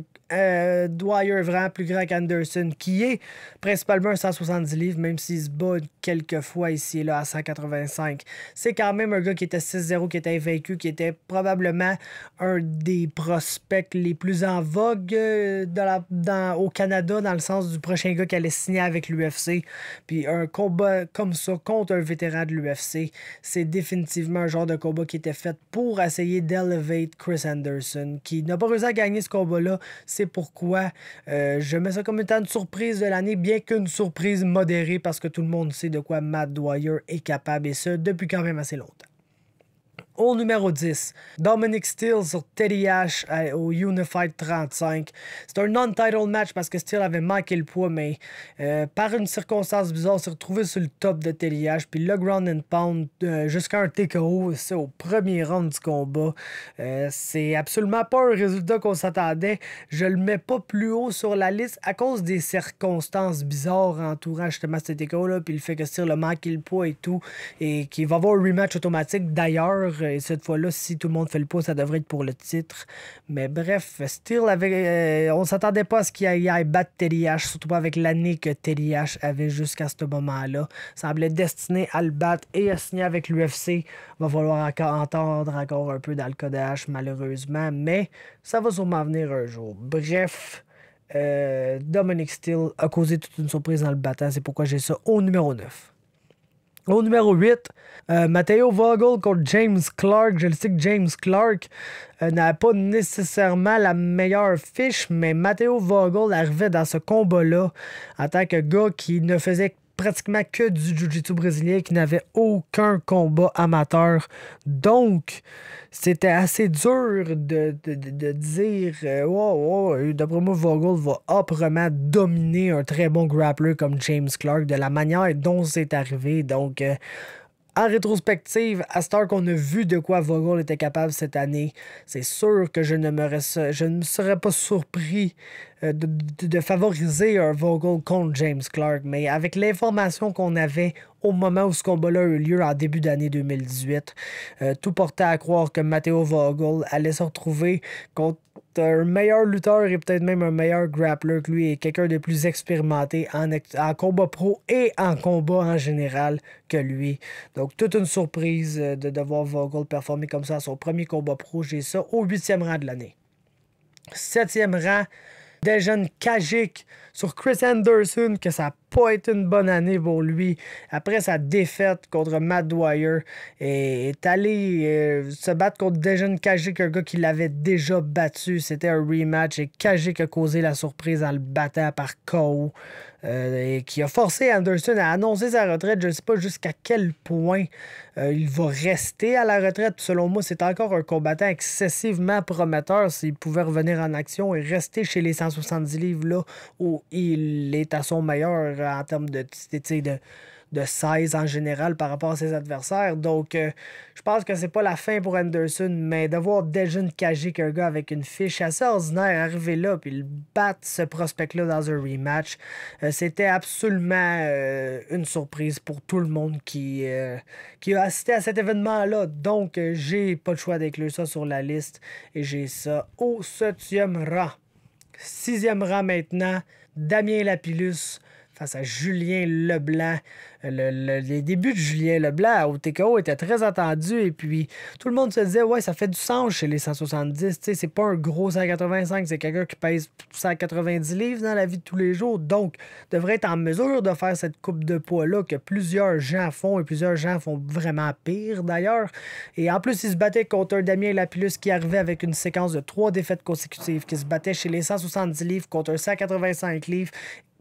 Dwyer est vraiment plus grand qu'Anderson, qui est principalement un 170 livres, même s'il se bat quelques fois ici et là à 185. C'est quand même un gars qui était 6-0, qui était invaincu, qui était probablement un des prospects les plus en vogue au Canada, dans le sens du prochain gars qui allait signer avec l'UFC. Puis un combat comme ça contre un vétéran de l'UFC, c'est définitivement un genre de combat qui était fait pour essayer d'elevate Chris Anderson, qui n'a pas réussi à gagner ce combat-là. C'est pourquoi je mets ça comme étant une surprise de l'année, bien qu'une surprise modérée, parce que tout le monde sait de quoi Matt Dwyer est capable, et ça depuis quand même assez longtemps. Au numéro 10, Dominic Steele sur Teddy Ash au Unified 35. C'est un non-title match parce que Steele avait manqué le poids, mais par une circonstance bizarre, s'est retrouvé sur le top de Teddy Ash. Puis le ground and pound jusqu'à un TKO, c'est au premier round du combat. C'est absolument pas un résultat qu'on s'attendait. Je le mets pas plus haut sur la liste à cause des circonstances bizarres entourant justement ce TKO-là. Puis le fait que Steele a manqué le poids et tout, et qu'il va avoir un rematch automatique d'ailleurs. Et cette fois-là, si tout le monde fait le poids, ça devrait être pour le titre. Mais bref, Steele avait... on s'attendait pas à ce qu'il aille battre Teddy H, surtout pas avec l'année que Teddy H avait jusqu'à ce moment-là. Semblait destiné à le battre et à signer avec l'UFC. Va falloir entendre encore un peu dans le cas de H, malheureusement. Mais ça va sûrement venir un jour. Bref... Dominic Steele a causé toute une surprise dans le battant. C'est pourquoi j'ai ça au numéro 9. Au numéro 8, Matteo Vogel contre James Clark. Je le sais que James Clark n'a pas nécessairement la meilleure fiche, mais Matteo Vogel arrivait dans ce combat-là en tant que gars qui ne faisait pratiquement que du jiu-jitsu brésilien, qui n'avait aucun combat amateur. Donc, c'était assez dur de dire d'après moi, Vogel va âprement dominer un très bon grappler comme James Clark de la manière dont c'est arrivé. Donc, en rétrospective, à cette heure qu'on a vu de quoi Vogel était capable cette année, c'est sûr que je ne me serais pas surpris de favoriser un Vogel contre James Clark. Mais avec l'information qu'on avait au moment où ce combat-là a eu lieu en début d'année 2018, tout portait à croire que Matteo Vogel allait se retrouver contre un meilleur lutteur et peut-être même un meilleur grappler que lui et quelqu'un de plus expérimenté en combat pro et en combat en général que lui. Donc, toute une surprise de voir Vogel performer comme ça à son premier combat pro. J'ai ça au 8e rang de l'année. 7e rang, Dejan Kajic sur Chris Anderson, que ça n'a pas été une bonne année pour lui. Après sa défaite contre Matt Dwyer, est allé se battre contre Dejan Kajic, un gars qui l'avait déjà battu. C'était un rematch et Kajic a causé la surprise en le battant par KO. Et qui a forcé Anderson à annoncer sa retraite. Je ne sais pas jusqu'à quel point il va rester à la retraite. Selon moi, c'est encore un combattant excessivement prometteur s'il pouvait revenir en action et rester chez les 170 livres là où il est à son meilleur en termes de 16 en général par rapport à ses adversaires. Donc, je pense que c'est pas la fin pour Anderson, mais de voir Dejan Kajic, un gars avec une fiche assez ordinaire, arriver là puis le battre ce prospect-là dans un rematch, c'était absolument une surprise pour tout le monde qui a assisté à cet événement-là. Donc, j'ai pas le choix d'inclure ça sur la liste et j'ai ça au 7e rang. 6e rang maintenant, Damien Lapillus face à Julien Leblanc. Les débuts de Julien Leblanc au TKO étaient très attendus et puis tout le monde se disait ouais, ça fait du sens chez les 170, c'est pas un gros 185, c'est quelqu'un qui pèse 190 livres dans la vie de tous les jours, donc devrait être en mesure de faire cette coupe de poids-là que plusieurs gens font et plusieurs gens font vraiment pire d'ailleurs. Et en plus, il se battait contre un Damien Lapillus qui arrivait avec une séquence de 3 défaites consécutives, qui se battait chez les 170 livres contre un 185 livres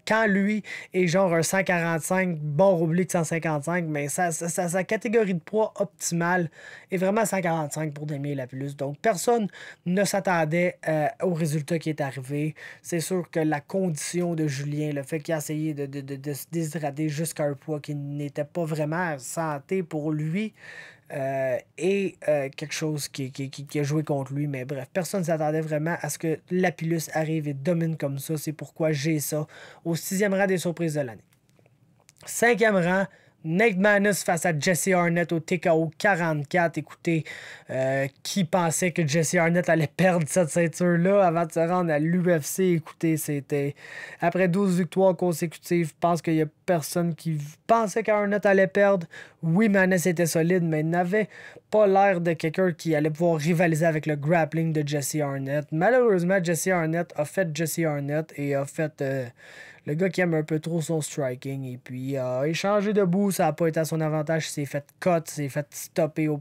quand lui est genre un 145, bord oblique 155, mais sa catégorie de poids optimale est vraiment 145 pour Damien Lapillus. Donc, personne ne s'attendait au résultat qui est arrivé. C'est sûr que la condition de Julien, le fait qu'il a essayé de se déshydrater jusqu'à un poids qui n'était pas vraiment santé pour lui, et quelque chose qui a joué contre lui. Mais bref, personne ne s'attendait vraiment à ce que Lapillus arrive et domine comme ça. C'est pourquoi j'ai ça au 6e rang des surprises de l'année. 5e rang, Nate Maness face à Jesse Arnett au TKO 44. Écoutez, qui pensait que Jesse Arnett allait perdre cette ceinture-là avant de se rendre à l'UFC? Écoutez, c'était après 12 victoires consécutives. Je pense qu'il y a personne qui pensait qu'Arnett allait perdre. Oui, Maness était solide, mais il n'avait pas l'air de quelqu'un qui allait pouvoir rivaliser avec le grappling de Jesse Arnett. Malheureusement, Jesse Arnett a fait Jesse Arnett et a fait le gars qui aime un peu trop son striking. Et puis, il a échangé debout, ça n'a pas été à son avantage. Il s'est fait cut, il s'est fait stopper au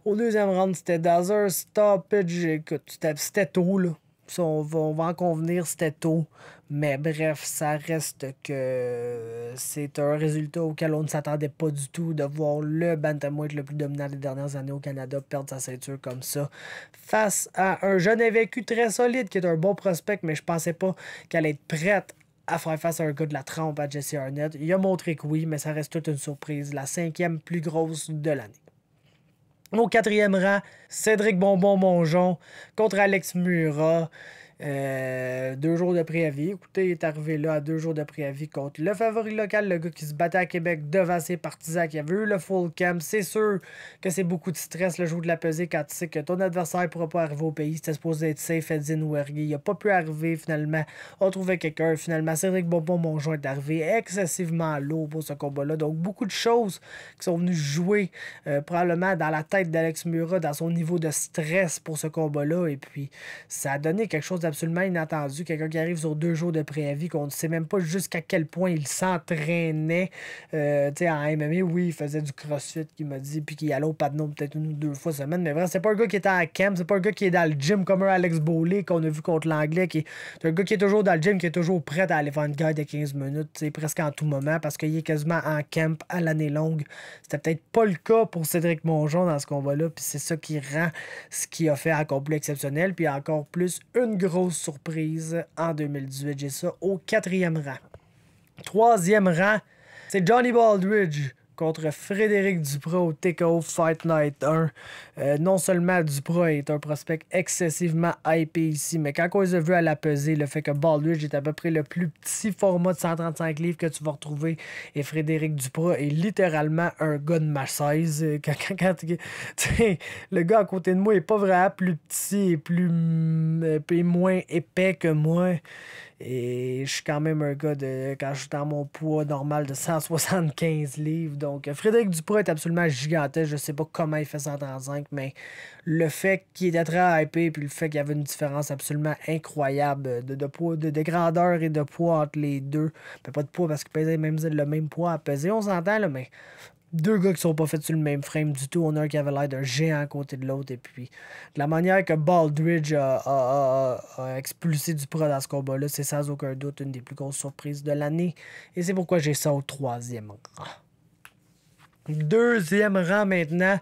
2e round. C'était dans un stoppage. Écoute, c'était tôt, là. Ça, on va en convenir, c'était tôt. Mais bref, ça reste que c'est un résultat auquel on ne s'attendait pas du tout de voir le bantamweight le plus dominant des dernières années au Canada perdre sa ceinture comme ça face à un jeune invaincu très solide qui est un bon prospect, mais je pensais pas qu'elle allait être prête à faire face à un gars de la trempe à Jesse Arnett. Il a montré que oui, mais ça reste toute une surprise. La 5e plus grosse de l'année. Au 4e rang, Cédric Bonbon-Mongeon contre Alex Murat. 2 jours de préavis. Écoutez, il est arrivé là à 2 jours de préavis contre le favori local, le gars qui se battait à Québec devant ses partisans, qui avait eu le full camp. C'est sûr que c'est beaucoup de stress le jour de la pesée quand tu sais que ton adversaire ne pourra pas arriver au pays. C'était supposé être safe, Edzin Ouergui. Il n'a pas pu arriver finalement. On trouvait quelqu'un. Finalement, Cédric Bourbon-Mongeon est arrivé excessivement lourd pour ce combat-là. Donc, beaucoup de choses qui sont venues jouer probablement dans la tête d'Alex Mura, dans son niveau de stress pour ce combat-là. Et puis, ça a donné quelque chose d'absolument inattendu. Quelqu'un qui arrive sur 2 jours de préavis, qu'on ne sait même pas jusqu'à quel point il s'entraînait. Tu sais, en MMA, oui, il faisait du crossfit, qu'il m'a dit, puis qu'il allait au Padno peut-être 1 ou 2 fois semaine. Mais vraiment, c'est pas un gars qui était en camp, c'est pas un gars qui est dans le gym comme un Alex Bowley qu'on a vu contre l'Anglais. C'est un gars qui est toujours dans le gym, qui est toujours prêt à aller faire une guerre de 15 minutes, tu sais, presque en tout moment, parce qu'il est quasiment en camp à l'année longue. C'était peut-être pas le cas pour Cédric Mongeon dans ce combat-là, puis c'est ça qui rend ce qu'il a fait encore plus exceptionnel, puis encore plus une grosse surprise en 2018. J'ai ça au 4e rang. 3e rang, c'est Johnny Baldridge contre Frédéric Duprat au TKO Fight Night 1. Non seulement Duprat est un prospect excessivement hypé ici, mais quand on les a vus à la pesée, le fait que Baldridge est à peu près le plus petit format de 135 livres que tu vas retrouver, et Frédéric Duprat est littéralement un gars de ma size. Le gars à côté de moi est pas vraiment plus petit et moins épais que moi. Et je suis quand même un gars quand je suis dans mon poids normal de 175 livres. Donc, Frédéric Duprat est absolument gigantesque. Je sais pas comment il fait 135, mais le fait qu'il était très hypé, puis le fait qu'il y avait une différence absolument incroyable de poids, de grandeur et de poids entre les deux. Mais pas de poids parce qu'ils pesaient le même poids à peser, on s'entend, là, mais 2 gars qui sont pas faits sur le même frame du tout. On a un qui avait l'air d'un géant à côté de l'autre. Et puis, de la manière que Baldridge a expulsé Duprat dans ce combat-là, c'est sans aucun doute une des plus grosses surprises de l'année. Et c'est pourquoi j'ai ça au 3e rang. 2e rang maintenant.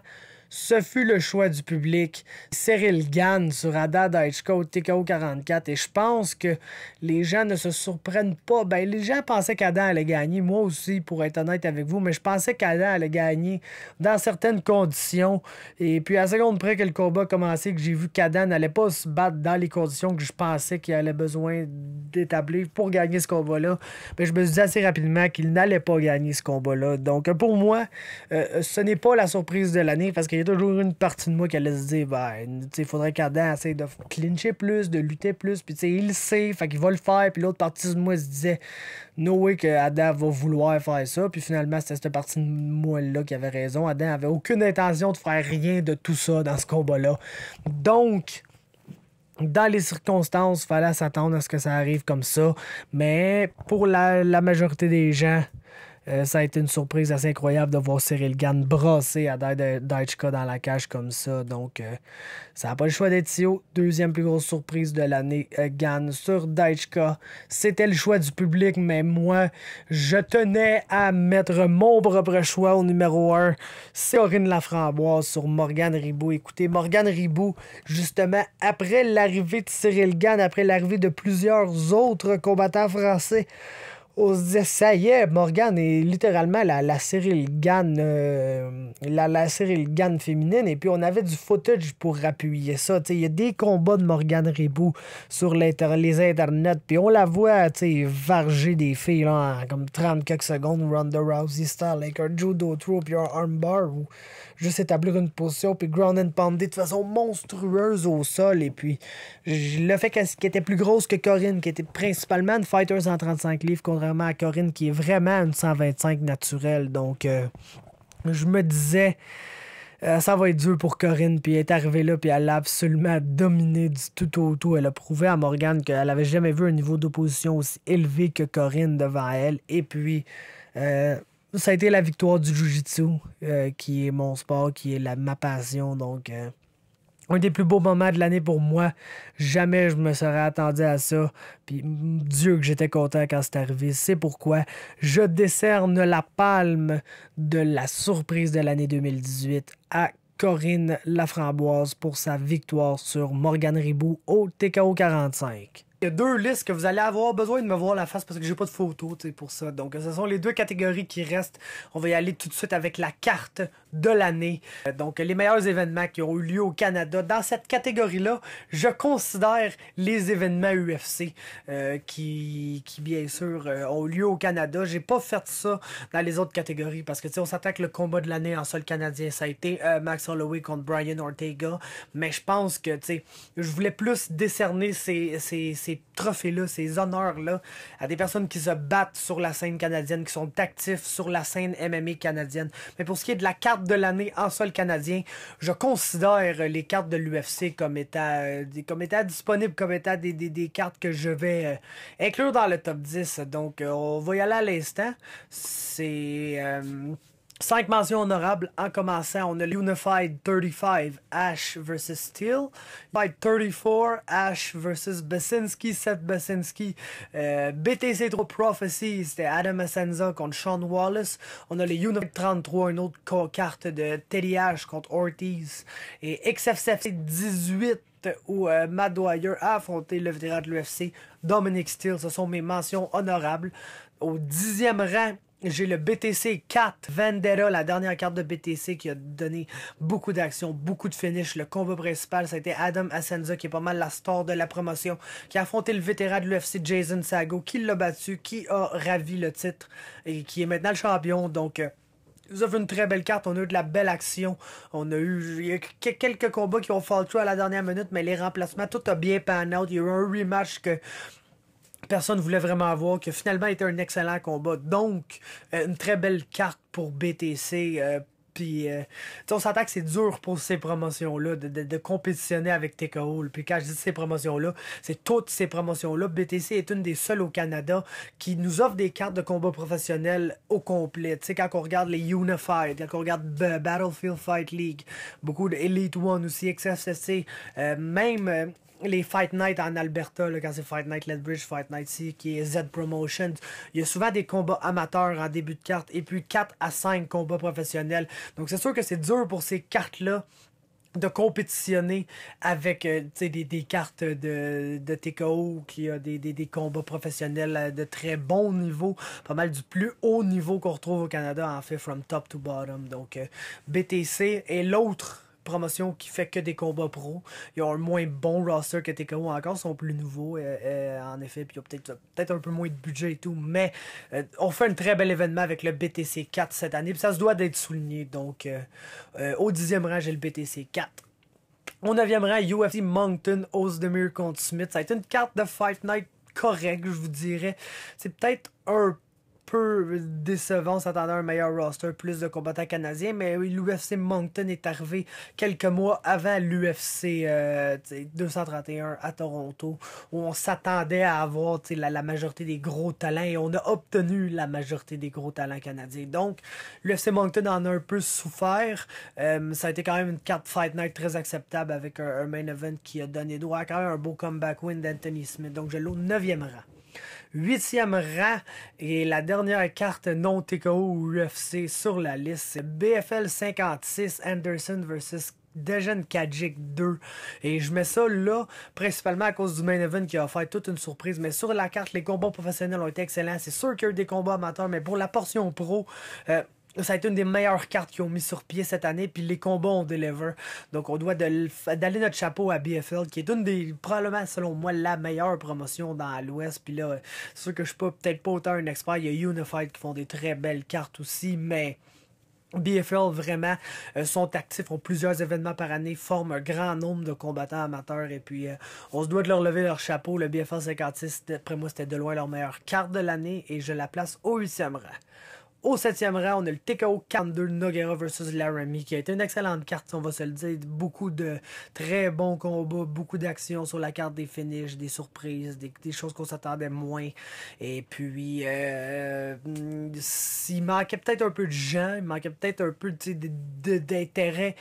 Ce fut le choix du public. Cyril Gane sur Haddad Aichka au TKO 44. Et je pense que les gens ne se surprennent pas. Ben, les gens pensaient qu'Adam allait gagner. Moi aussi, pour être honnête avec vous. Mais je pensais qu'Adam allait gagner dans certaines conditions. Et puis, à la seconde près que le combat a commencé, que j'ai vu qu'Adam n'allait pas se battre dans les conditions que je pensais qu'il allait besoin d'établir pour gagner ce combat-là, ben, je me suis dit assez rapidement qu'il n'allait pas gagner ce combat-là. Donc, pour moi, ce n'est pas la surprise de l'année parce qu'il y a toujours une partie de moi qui allait se dire, ben, il faudrait qu'Adam essaie de clincher plus, de lutter plus, puis il le sait, fait qu'il va le faire, puis l'autre partie de moi se disait, no way que Adam va vouloir faire ça, puis finalement, c'était cette partie de moi-là qui avait raison. Adam avait aucune intention de faire rien de tout ça dans ce combat-là. Donc, dans les circonstances, il fallait s'attendre à ce que ça arrive comme ça, mais pour la majorité des gens, ça a été une surprise assez incroyable de voir Cyril Gane brasser Haddad Aichka dans la cage comme ça. Donc, ça n'a pas le choix d'être si haut. 2e plus grosse surprise de l'année, Gane sur Daichka. C'était le choix du public, mais moi, je tenais à mettre mon propre choix au numéro 1. C'est Corinne Laframboise sur Morgane Riboud. Écoutez, Morgane Riboud, justement, après l'arrivée de Cyril Gane, après l'arrivée de plusieurs autres combattants français, on se disait, ça y est, Morgane est littéralement la Cyril Gane la Cyril Gane féminine. Et puis, on avait du footage pour appuyer ça. Il y a des combats de Morgane Riboud sur les internets. Puis, on la voit varger des filles là, en comme 30 quelques secondes. Ronda Rousey style avec un judo throw puis un armbar. Ou juste établir une position puis ground and pounder de façon monstrueuse au sol. Et puis, le fait qu'elle était plus grosse que Corinne, qui était principalement une fighter 135 livres, contrairement à Corinne, qui est vraiment une 125 naturelle. Donc, je me disais, ça va être dur pour Corinne. Puis elle est arrivée là, puis elle a absolument dominé du tout au tout. Elle a prouvé à Morgane qu'elle n'avait jamais vu un niveau d'opposition aussi élevé que Corinne devant elle. Et puis, ça a été la victoire du Jiu-Jitsu, qui est mon sport, qui est ma passion. Donc, un des plus beaux moments de l'année pour moi. Jamais je me serais attendu à ça. Puis Dieu que j'étais content quand c'est arrivé. C'est pourquoi je décerne la palme de la surprise de l'année 2018 à Corinne Laframboise pour sa victoire sur Morgane Riboud au TKO 45. Il y a deux listes que vous allez avoir besoin de me voir la face parce que j'ai pas de photo pour ça. Donc, ce sont les deux catégories qui restent. On va y aller tout de suite avec la carte de l'année. Donc, les meilleurs événements qui ont eu lieu au Canada. Dans cette catégorie-là, je considère les événements UFC qui bien sûr, ont eu lieu au Canada. J'ai pas fait ça dans les autres catégories parce que, tu sais, on s'attaque le combat de l'année en sol canadien. Ça a été Max Holloway contre Brian Ortega. Mais je pense que, tu sais, je voulais plus décerner ces trophées-là, ces honneurs-là à des personnes qui se battent sur la scène canadienne, qui sont actifs sur la scène MMA canadienne. Mais pour ce qui est de la carte de l'année en sol canadien, je considère les cartes de l'UFC comme étant disponibles, comme étant des cartes que je vais inclure dans le top 10. Donc, on va y aller à l'instant. C'est... 5 mentions honorables en commençant. On a Unified 35, Ash vs Steel. Unified 34, Ash vs Basinski, Seth Basinski. BTC 3 Prophecy, c'était Adam Asenza contre Sean Wallace. On a les Unified 33, une autre carte de Teddy Ash contre Ortiz. Et XFCFC 18, où Matt Dwyer a affronté le vétéran de l'UFC, Dominic Steele. Ce sont mes mentions honorables. Au 10e rang, j'ai le BTC 4 Vendetta, la dernière carte de BTC qui a donné beaucoup d'action, beaucoup de finish. Le combat principal, ça a été Adam Asenza, qui est pas mal la star de la promotion, qui a affronté le vétéran de l'UFC Jason Sago, qui l'a battu, qui a ravi le titre et qui est maintenant le champion. Donc, nous avons une très belle carte, on a eu de la belle action. Il y a quelques combats qui ont fall through à la dernière minute, mais les remplacements, tout a bien pan out. Il y a eu un rematch que personne ne voulait vraiment avoir, qui a finalement été un excellent combat. Donc, une très belle carte pour BTC. Puis, on s'entend que c'est dur pour ces promotions-là de compétitionner avec TKO. Puis quand je dis ces promotions-là, c'est toutes ces promotions-là. BTC est une des seules au Canada qui nous offre des cartes de combat professionnel au complet. Tu sais, quand on regarde les Unified, quand on regarde Battlefield Fight League, beaucoup de Elite One aussi, XFCC, même... les Fight Night en Alberta, là, quand c'est Fight Night Lethbridge, Fight Night ici, qui est Z Promotion, il y a souvent des combats amateurs en début de carte et puis 4 à 5 combats professionnels. Donc c'est sûr que c'est dur pour ces cartes-là de compétitionner avec des cartes de TKO qui a des combats professionnels de très bon niveau, pas mal du plus haut niveau qu'on retrouve au Canada, en fait, from top to bottom. Donc BTC est l'autre promotion qui fait que des combats pro. Ils ont un moins bon roster que TKO encore, sont plus nouveaux en effet, puis il y a peut-être un peu moins de budget et tout, mais on fait un très bel événement avec le BTC 4 cette année, puis ça se doit d'être souligné. Donc au 10e rang, j'ai le BTC 4. Au 9e rang, UFC Moncton, Ozdemir contre Smith. Ça a été une carte de Fight Night correcte, je vous dirais. C'est peut-être un peu décevant, on s'attendait à un meilleur roster, plus de combattants canadiens, mais l'UFC Moncton est arrivé quelques mois avant l'UFC 231 à Toronto, où on s'attendait à avoir la majorité des gros talents, et on a obtenu la majorité des gros talents canadiens. Donc, l'UFC Moncton en a un peu souffert. Ça a été quand même une carte Fight Night très acceptable avec un main event qui a donné droit à quand même un beau comeback win d'Anthony Smith. Donc, je l'ai au 9e rang. 8e rang et la dernière carte non TKO ou UFC sur la liste, c'est BFL 56 Anderson vs Dejan Kadjik 2. Et je mets ça là, principalement à cause du main event qui a offert toute une surprise. Mais sur la carte, les combats professionnels ont été excellents. C'est sûr qu'il y a eu des combats amateurs, mais pour la portion pro, ça a été une des meilleures cartes qu'ils ont mis sur pied cette année, puis les combats ont deliver. Donc on doit d'aller notre chapeau à BFL, qui est une des, probablement selon moi, la meilleure promotion dans l'Ouest. Puis là, c'est sûr que je suis peut-être pas autant un expert. Il y a Unified qui font des très belles cartes aussi, mais BFL vraiment sont actifs, ont plusieurs événements par année, forment un grand nombre de combattants amateurs, et puis on se doit de leur lever leur chapeau. Le BFL 56, après moi, c'était de loin leur meilleure carte de l'année, et je la place au 8e rang. Au 7e rang, on a le TKO 42 Nogueira vs Laramie, qui a été une excellente carte, on va se le dire. Beaucoup de très bons combats, beaucoup d'actions sur la carte, des finishes, des surprises, des choses qu'on s'attendait moins. Et puis, il manquait peut-être un peu de gens, il manquait peut-être un peu d'intérêt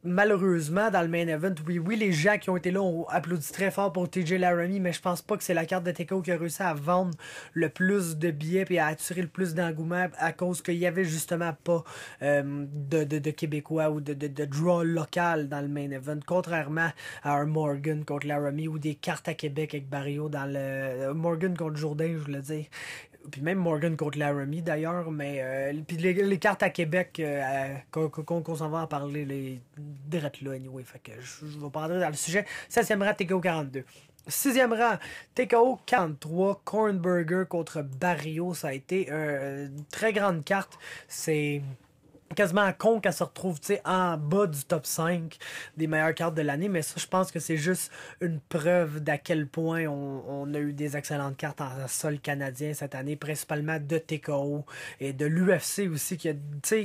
malheureusement, dans le main event, oui, les gens qui ont été là ont applaudi très fort pour TJ Laramie, mais je pense pas que c'est la carte de TKO qui a réussi à vendre le plus de billets et à attirer le plus d'engouement à cause qu'il y avait justement pas de Québécois ou de draw local dans le main event, contrairement à un Morgan contre Laramie ou des cartes à Québec avec Barrio dans le Morgan contre Jourdain, je voulais dire. Puis même Morgan contre Laramie d'ailleurs, mais puis les cartes à Québec qu'on s'en va en parler les direct là anyway, fait que je vais pas rentrer dans le sujet. 7e rang TKO 42. 6e rang TKO 43 Cornburger contre Barrio, ça a été une très grande carte. C'est quasiment con qu'elle se retrouve en bas du top 5 des meilleures cartes de l'année, mais ça je pense que c'est juste une preuve d'à quel point on a eu des excellentes cartes en sol canadien cette année, principalement de TKO et de l'UFC aussi, qui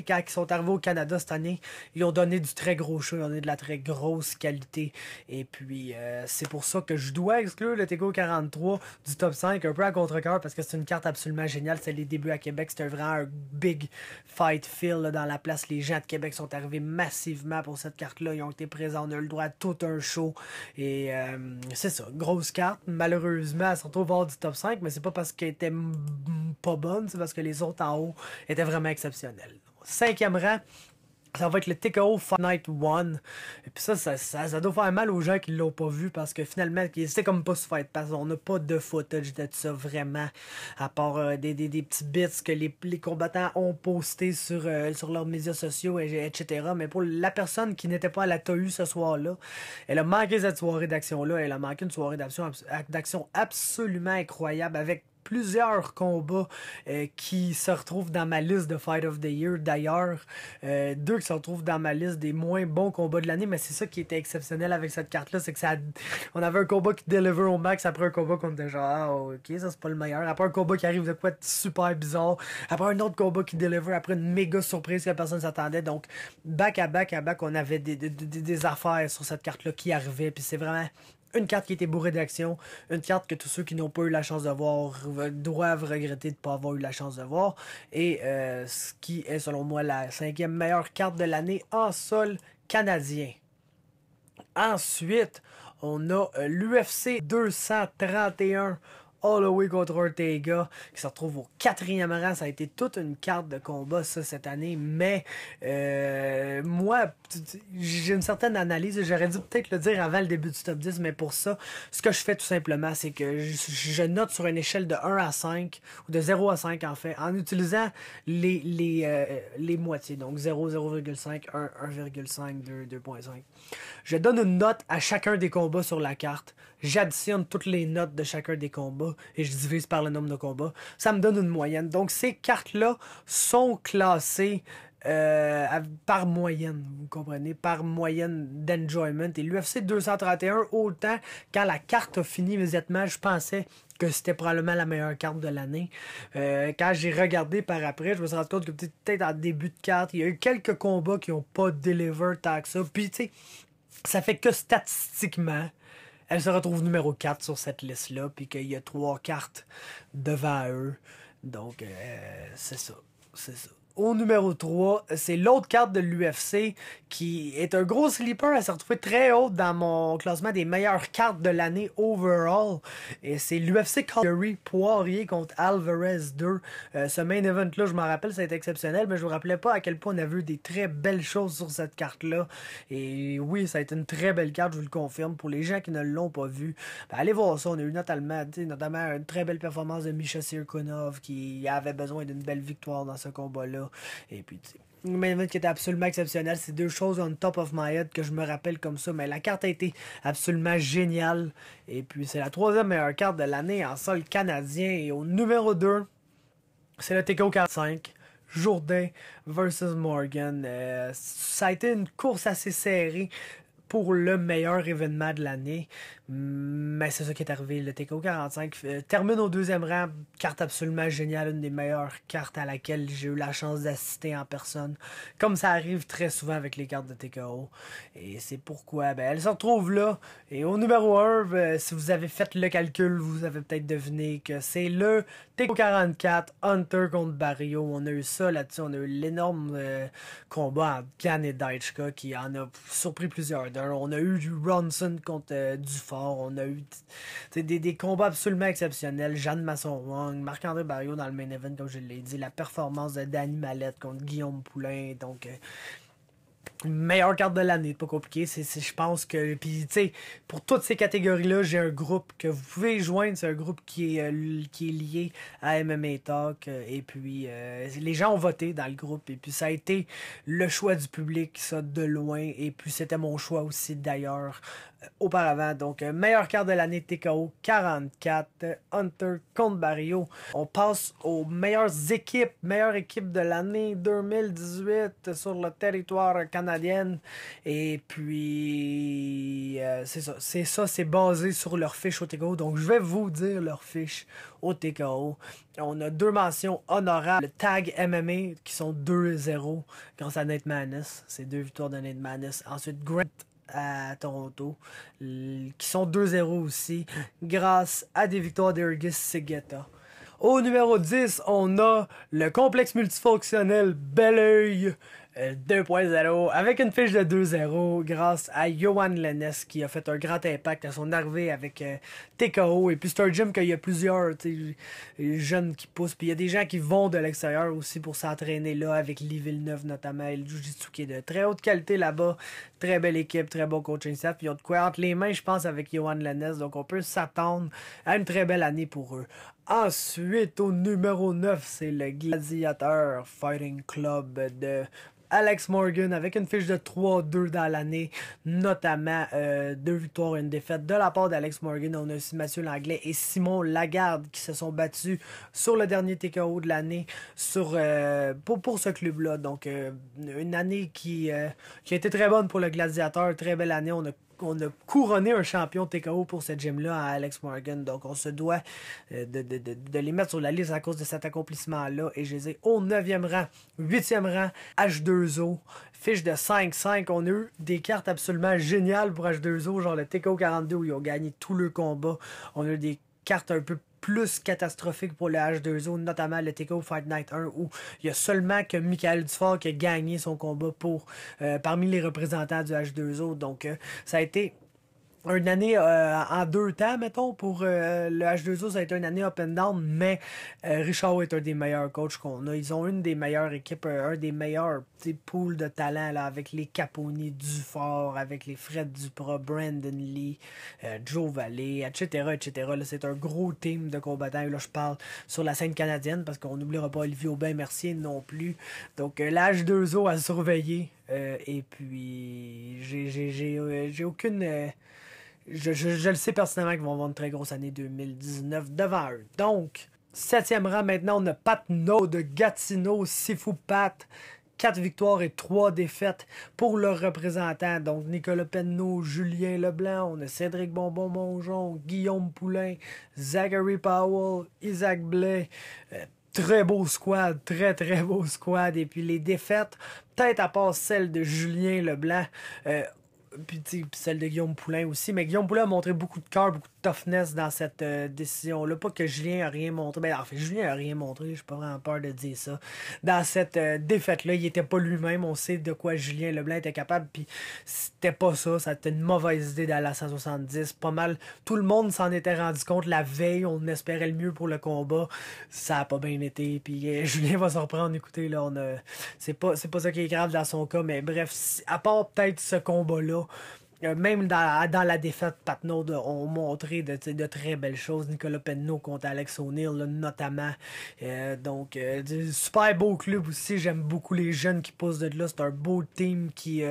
quand ils sont arrivés au Canada cette année, ils ont donné du très gros show, ils ont donné de la très grosse qualité, et puis c'est pour ça que je dois exclure le TKO 43 du top 5, un peu à contre-cœur, parce que c'est une carte absolument géniale. C'est les débuts à Québec, c'était vraiment un big fight feel là, dans la place. Les gens de Québec sont arrivés massivement pour cette carte-là. Ils ont été présents. On a eu le droit à tout un show. Et c'est ça. Grosse carte. Malheureusement, elle se retrouve hors du top 5, mais c'est pas parce qu'elle était pas bonne, c'est parce que les autres en haut étaient vraiment exceptionnels. 5e rang, ça va être le TKO Fight Night 1. Et puis ça doit faire mal aux gens qui l'ont pas vu, parce que finalement, c'est comme pas sur Fight Pass. On n'a pas de footage de ça vraiment, à part des petits bits que les combattants ont postés sur leurs médias sociaux, etc. Mais pour la personne qui n'était pas à la TAU ce soir-là, elle a manqué cette soirée d'action-là. Elle a manqué une soirée d'action absolument incroyable, avec plusieurs combats qui se retrouvent dans ma liste de Fight of the Year d'ailleurs. 2 qui se retrouvent dans ma liste des moins bons combats de l'année, mais c'est ça qui était exceptionnel avec cette carte-là, c'est que on avait un combat qui deliver au max après un combat qu'on était genre ok, ça c'est pas le meilleur. Après un combat qui arrive de quoi de super bizarre. Après un autre combat qui deliver après une méga surprise que personne s'attendait. Donc back à back, on avait des affaires sur cette carte-là qui arrivaient, puis c'est vraiment une carte qui était bourrée d'action, une carte que tous ceux qui n'ont pas eu la chance de voir doivent regretter de ne pas avoir eu la chance de voir, et ce qui est selon moi la 5e meilleure carte de l'année en sol canadien. Ensuite, on a l'UFC 231 Holloway contre Ortega, qui se retrouve au 4e rang. Ça a été toute une carte de combat, ça, cette année. Mais moi, j'ai une certaine analyse. J'aurais dû peut-être le dire avant le début du top 10, mais pour ça, ce que je fais tout simplement, c'est que je note sur une échelle de 1 à 5, ou de 0 à 5 en fait, en utilisant les moitiés. Donc 0, 0,5, 1, 1,5, 2, 2,5. Je donne une note à chacun des combats sur la carte. J'additionne toutes les notes de chacun des combats et je divise par le nombre de combats. Ça me donne une moyenne. Donc ces cartes-là sont classées par moyenne, vous comprenez, par moyenne d'enjoyment. Et l'UFC 231, autant quand la carte a fini immédiatement, je pensais que c'était probablement la meilleure carte de l'année. Quand j'ai regardé par après, je me suis rendu compte que peut-être en début de carte, il y a eu quelques combats qui n'ont pas deliver tant que ça. Puis tu sais, ça fait que statistiquement, elle se retrouve numéro 4 sur cette liste-là, puis qu'il y a 3 cartes devant eux. Donc, c'est ça. C'est ça. Au numéro 3, c'est l'autre carte de l'UFC qui est un gros sleeper. Elle s'est retrouvée très haute dans mon classement des meilleures cartes de l'année overall. Et c'est l'UFC Calgary Poirier contre Alvarez 2. Ce main event-là, je m'en rappelle, ça a été exceptionnel, mais je ne me rappelais pas à quel point on a vu des très belles choses sur cette carte-là. Et oui, ça a été une très belle carte, je vous le confirme. Pour les gens qui ne l'ont pas vu, ben allez voir ça. On a eu notamment une très belle performance de Misha Cirkunov qui avait besoin d'une belle victoire dans ce combat-là. Et puis, tu sais, une main event qui était absolument exceptionnel. C'est 2 choses on top of my head que je me rappelle comme ça. Mais la carte a été absolument géniale. Et puis, c'est la 3e meilleure carte de l'année en sol canadien. Et au numéro 2, c'est le TKO 45. Jourdain versus Morgan. Ça a été une course assez serrée. pour le meilleur événement de l'année. Mais c'est ça qui est arrivé. Le TKO 45 termine au deuxième rang. Carte absolument géniale. Une des meilleures cartes à laquelle j'ai eu la chance d'assister en personne. Comme ça arrive très souvent avec les cartes de TKO. Et c'est pourquoi elle se retrouve là. Et au numéro 1, si vous avez fait le calcul, vous avez peut-être deviné que c'est le TKO 44 Hunter contre Barrio. On a eu ça là-dessus. On a eu l'énorme combat entre Gane et Daichka qui en a surpris plusieurs d'un. On a eu du Ronson contre Dufort. On a eu des combats absolument exceptionnels. Jeanne Masson-Wong, Marc-André Barrio dans le main event, comme je l'ai dit. La performance de Danny Mallette contre Guillaume Poulain. Donc, meilleure carte de l'année, pas compliqué. Je pense que. Puis, tu sais, pour toutes ces catégories-là, j'ai un groupe que vous pouvez joindre. C'est un groupe qui est lié à MMA Talk. Et puis, les gens ont voté dans le groupe. Et puis, ça a été le choix du public, ça, de loin. Et puis, c'était mon choix aussi, d'ailleurs, auparavant. Donc, meilleure carte de l'année TKO 44, Hunter contre Barrio. On passe aux meilleures équipes. Meilleure équipe de l'année 2018 sur le territoire canadien. Et puis, c'est basé sur leur fiche au TKO. Donc, je vais vous dire leur fiche au TKO. On a 2 mentions honorables. Le tag MMA qui sont 2-0 grâce à Nate Maness. C'est 2 victoires de Nate Maness. Ensuite, Grant à Toronto, qui sont 2-0 aussi, grâce à des victoires d'Ergis Segeta. Au numéro 10, on a le complexe multifonctionnel Belleuil 2.0 avec une fiche de 2-0 grâce à Johan Lennes qui a fait un grand impact à son arrivée avec TKO. Et puis c'est un gym qu'il y a plusieurs jeunes qui poussent. Puis il y a des gens qui vont de l'extérieur aussi pour s'entraîner là avec Lee Villeneuve notamment et le Jiu-Jitsu qui est de très haute qualité là-bas. Très belle équipe, très bon coaching staff. Puis ils ont de quoi entre les mains, je pense, avec Johan Lennes. Donc on peut s'attendre à une très belle année pour eux. Ensuite, au numéro 9, c'est le Gladiateur Fighting Club de Alex Morgan avec une fiche de 3-2 dans l'année, notamment 2 victoires et une défaite de la part d'Alex Morgan. On a aussi Mathieu Langlais et Simon Lagarde qui se sont battus sur le dernier TKO de l'année pour ce club-là. Donc, une année qui a été très bonne pour le Gladiateur, très belle année. On a couronné un champion TKO pour cette gym-là à Alex Morgan. Donc, on se doit de les mettre sur la liste à cause de cet accomplissement-là. Et je les ai au 9e rang, 8e rang, H2O. Fiche de 5-5. On a eu des cartes absolument géniales pour H2O, genre le TKO 42 où ils ont gagné tout le combat. On a eu des cartes un peu plus catastrophique pour le H2O, notamment le TKO Fight Night 1 où il y a seulement que Michael Dufort qui a gagné son combat parmi les représentants du H2O. Donc ça a été une année en 2 temps, mettons, pour le H2O, ça a été une année up and down, mais Richard est un des meilleurs coachs qu'on a. Ils ont une des meilleures équipes, un des meilleurs pools de talent là, avec les Caponi, Dufort, avec les Fred Duprat, Brandon Lee, Joe Valley, etc. Là, c'est un gros team de combattants. Et là, je parle sur la scène canadienne parce qu'on n'oubliera pas Olivier Aubin-Mercier non plus. Donc, l'H2O à surveiller. Et puis, j'ai aucune... Je le sais personnellement qu'ils vont avoir une très grosse année 2019 devant eux. Donc, 7e rang maintenant, on a Pat No de Gatineau, Sifu Pat. 4 victoires et 3 défaites pour leurs représentants. Donc, Nicolas Penneau, Julien Leblanc, on a Cédric Bonbon-Mongeon, Guillaume Poulain, Zachary Powell, Isaac Blais. Très beau squad, très très beau squad. Et puis les défaites, peut-être à part celle de Julien Leblanc, puis celle de Guillaume Poulain aussi. Mais Guillaume Poulain a montré beaucoup de cœur, beaucoup de toughness dans cette décision-là. Pas que Julien a rien montré. Ben, en fait, Julien a rien montré. J'ai pas vraiment peur de dire ça. Dans cette défaite-là, il était pas lui-même. On sait de quoi Julien Leblanc était capable. Puis c'était pas ça. Ça a été une mauvaise idée d'aller à 170. Pas mal. Tout le monde s'en était rendu compte la veille. On espérait le mieux pour le combat. Ça a pas bien été. Puis Julien va se reprendre. Écoutez, là, c'est pas ça qui est grave dans son cas. Mais bref, à part peut-être ce combat-là, même dans la défaite, Pat No ont montré de très belles choses. Nicolas Penneau contre Alex O'Neill, là, notamment. Donc, super beau club aussi. J'aime beaucoup les jeunes qui poussent de là. C'est un beau team qui...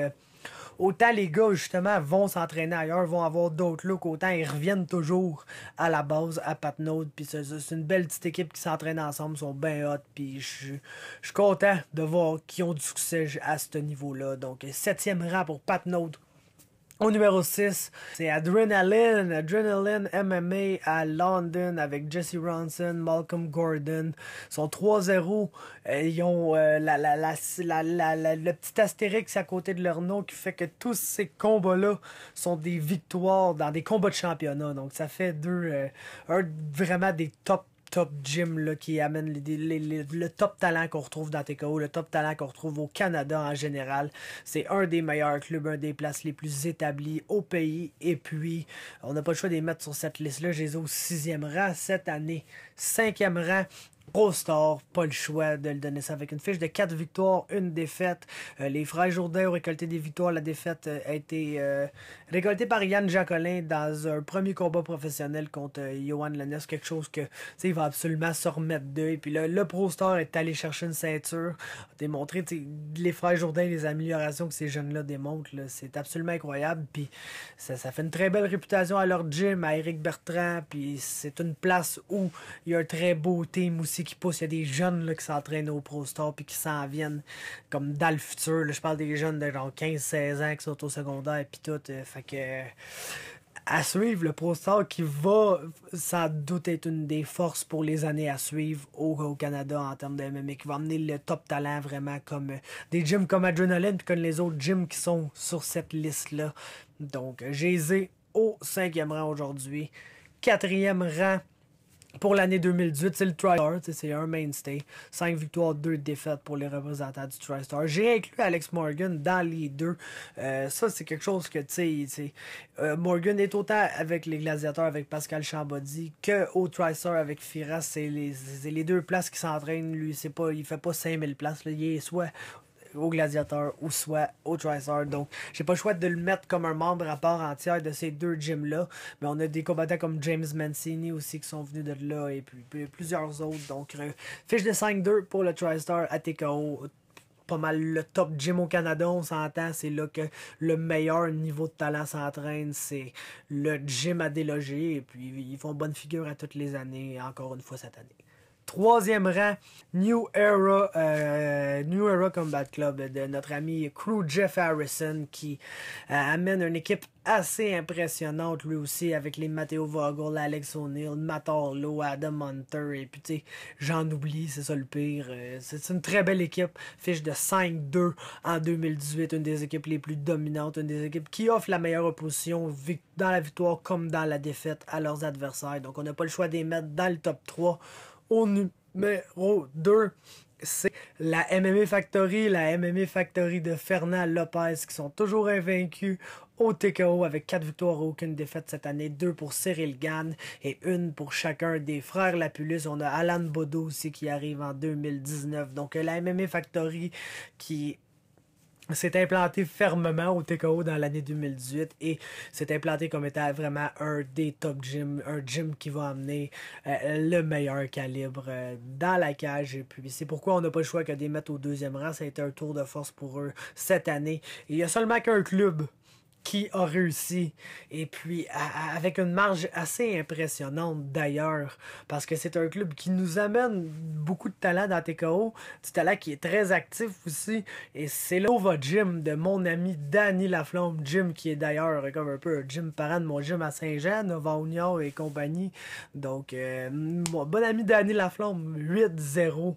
autant les gars, justement, vont s'entraîner ailleurs, vont avoir d'autres looks, autant ils reviennent toujours à la base, à Patnaud. Puis c'est une belle petite équipe qui s'entraîne ensemble, ils sont bien hot. Puis je suis content de voir qu'ils ont du succès à ce niveau-là. Donc, 7e rang pour Patnaud. Au numéro 6, c'est Adrenaline MMA à London avec Jesse Ronson, Malcolm Gordon. Ils sont 3-0. Ils ont le petit astérix à côté de leur nom qui fait que tous ces combats-là sont des victoires dans des combats de championnat. Donc ça fait vraiment des top gym là, qui amène le top talent qu'on retrouve dans TKO, le top talent qu'on retrouve au Canada en général. C'est un des meilleurs clubs, un des places les plus établies au pays. Et puis, on n'a pas le choix de les mettre sur cette liste-là. Je les ai au 6e rang cette année. 5e rang. Pro Star, pas le choix de le donner ça avec une fiche de 4 victoires, 1 défaite. Les frères Jourdain ont récolté des victoires. La défaite a été récoltée par Yann Jacolin dans un premier combat professionnel contre Johan Lennes. Quelque chose que il va absolument se remettre d'eux. Et puis là, le Pro Star est allé chercher une ceinture, a démontré les frères Jourdain, les améliorations que ces jeunes-là démontrent. C'est absolument incroyable. Puis ça fait une très belle réputation à leur gym, à Éric Bertrand. Puis c'est une place où il y a un très beau team aussi qui pousse. Il y a des jeunes là, qui s'entraînent au Pro Star puis qui s'en viennent comme dans le futur. Là, je parle des jeunes de genre 15-16 ans qui sont au secondaire puis tout. Fait que à suivre le Pro Star qui va sans doute être une des forces pour les années à suivre au Canada en termes de MMA, qui va amener le top talent vraiment comme des gyms comme Adrenaline puis comme les autres gyms qui sont sur cette liste-là. Donc j'ai au 5e rang aujourd'hui. 4e rang pour l'année 2018, c'est le TriStar, c'est un mainstay. 5 victoires, 2 défaites pour les représentants du TriStar. J'ai inclus Alex Morgan dans les deux. Ça, c'est quelque chose que, Morgan est autant avec les Gladiateurs, avec Pascal Chambody, que au TriStar avec Fira. C'est les deux places qui s'entraînent. Lui, il fait pas 5000 places. Là. Il est soit au Gladiateur ou soit au TriStar. Donc, j'ai pas le choix de le mettre comme un membre à part entière de ces deux gyms-là. Mais on a des combattants comme James Mancini aussi qui sont venus de là et puis plusieurs autres. Donc, fiche de 5-2 pour le TriStar à TKO. Pas mal le top gym au Canada, on s'entend. C'est là que le meilleur niveau de talent s'entraîne. C'est le gym à déloger. Et puis, ils font bonne figure à toutes les années, encore une fois cette année. 3e rang, New Era Combat Club de notre ami Crew Jeff Harrison qui amène une équipe assez impressionnante lui aussi avec les Matteo Vogel, Alex O'Neill, Matt Harlow, Adam Hunter et puis tu sais, j'en oublie, c'est ça le pire. C'est une très belle équipe, fiche de 5-2 en 2018, une des équipes les plus dominantes, une des équipes qui offre la meilleure opposition dans la victoire comme dans la défaite à leurs adversaires. Donc on n'a pas le choix de les mettre dans le top 3. Au numéro 2, c'est la MMA Factory de Fernand Lopez qui sont toujours invaincus au TKO avec 4 victoires et aucune défaite cette année, 2 pour Cyril Gann et 1 pour chacun des frères Lapulus. On a Alan Bodo aussi qui arrive en 2019. Donc la MMA Factory qui s'est implanté fermement au TKO dans l'année 2018 et s'est implanté comme étant vraiment un des top gyms, un gym qui va amener le meilleur calibre dans la cage. Et puis c'est pourquoi on n'a pas le choix que de les mettre au 2e rang. Ça a été un tour de force pour eux cette année. Et il n'y a seulement qu'un club qui a réussi, et puis avec une marge assez impressionnante d'ailleurs, parce que c'est un club qui nous amène beaucoup de talent dans TKO, du talent qui est très actif aussi, et c'est le Nova Gym de mon ami Danny Laflamme, gym qui est d'ailleurs comme un peu un gym parent de mon gym à Saint-Jean, Nova Union et compagnie. Donc mon bon ami Danny Laflamme, 8-0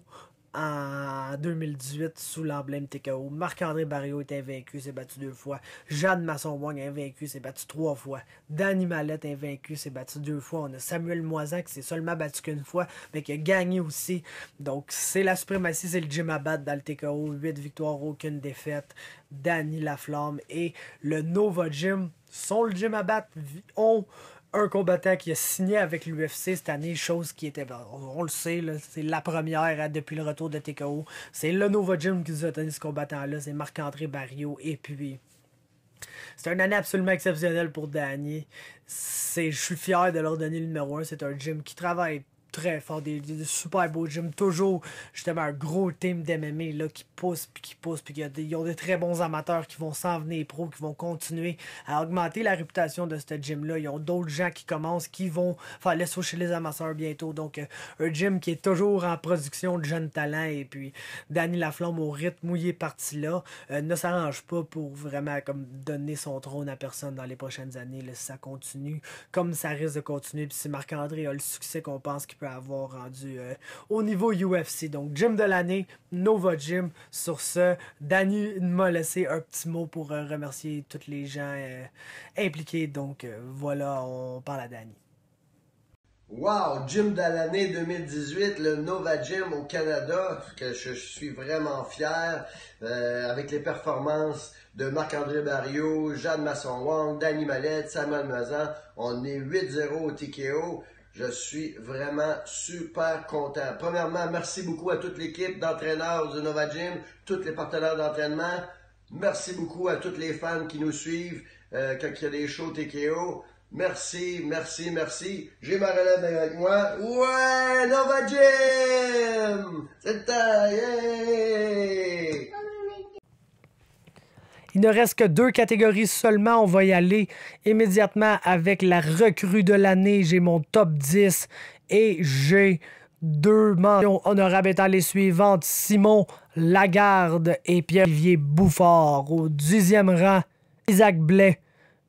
en 2018 sous l'emblème TKO. Marc-André Barrio est invaincu, s'est battu 2 fois. Jeanne Masson-Wong est invaincu, s'est battu 3 fois. Danny Mallette est invaincu, s'est battu 2 fois. On a Samuel Moisan qui s'est seulement battu qu'une fois, mais qui a gagné aussi. Donc c'est la suprématie, c'est le gym à battre dans le TKO. 8 victoires, aucune défaite. Danny Laflamme et le Nova Gym sont le gym à battre. On un combattant qui a signé avec l'UFC cette année, chose qui était, on le sait, là, c'est la première depuis le retour de TKO. C'est le Nova Gym qui nous a donné ce combattant-là, c'est Marc-André Barrio. Et puis, c'est une année absolument exceptionnelle pour Danny. Je suis fier de leur donner le numéro 1. C'est un gym qui travaille très fort, des super beaux gyms, toujours justement un gros team d'MMA là, qui pousse, puis ils ont des très bons amateurs qui vont s'en venir pro, qui vont continuer à augmenter la réputation de ce gym-là. Ils ont d'autres gens qui commencent, qui vont faire le saut chez les amateurs bientôt. Donc, un gym qui est toujours en production de jeunes talents, et puis Danny Laflamme, au rythme où il est parti là, ne s'arrange pas pour vraiment comme donner son trône à personne dans les prochaines années. Là, si ça continue, comme ça risque de continuer, puis si Marc-André a le succès qu'on pense qu'il peut avoir rendu au niveau UFC. Donc, gym de l'année, Nova Gym. Sur ce, Danny m'a laissé un petit mot pour remercier tous les gens impliqués. Donc, voilà, on parle à Danny. Wow, Gym de l'année 2018, le Nova Gym au Canada, que je suis vraiment fier, avec les performances de Marc-André Barrios, Jeanne Masson-Wong, Danny Mallette, Samuel Mazan. On est 8-0 au TKO. Je suis vraiment super content. Premièrement, merci beaucoup à toute l'équipe d'entraîneurs du Nova Gym, tous les partenaires d'entraînement. Merci beaucoup à tous les fans qui nous suivent quand il y a des shows TKO. Merci, merci, merci. J'ai ma relève avec moi. Ouais, Nova Gym! C'est ta, yeah! Il ne reste que 2 catégories seulement. On va y aller immédiatement avec la recrue de l'année. J'ai mon top 10 et j'ai 2 mentions honorables étant les suivantes. Simon Lagarde et Pierre-Olivier Bouffard. Au 10e rang, Isaac Blais.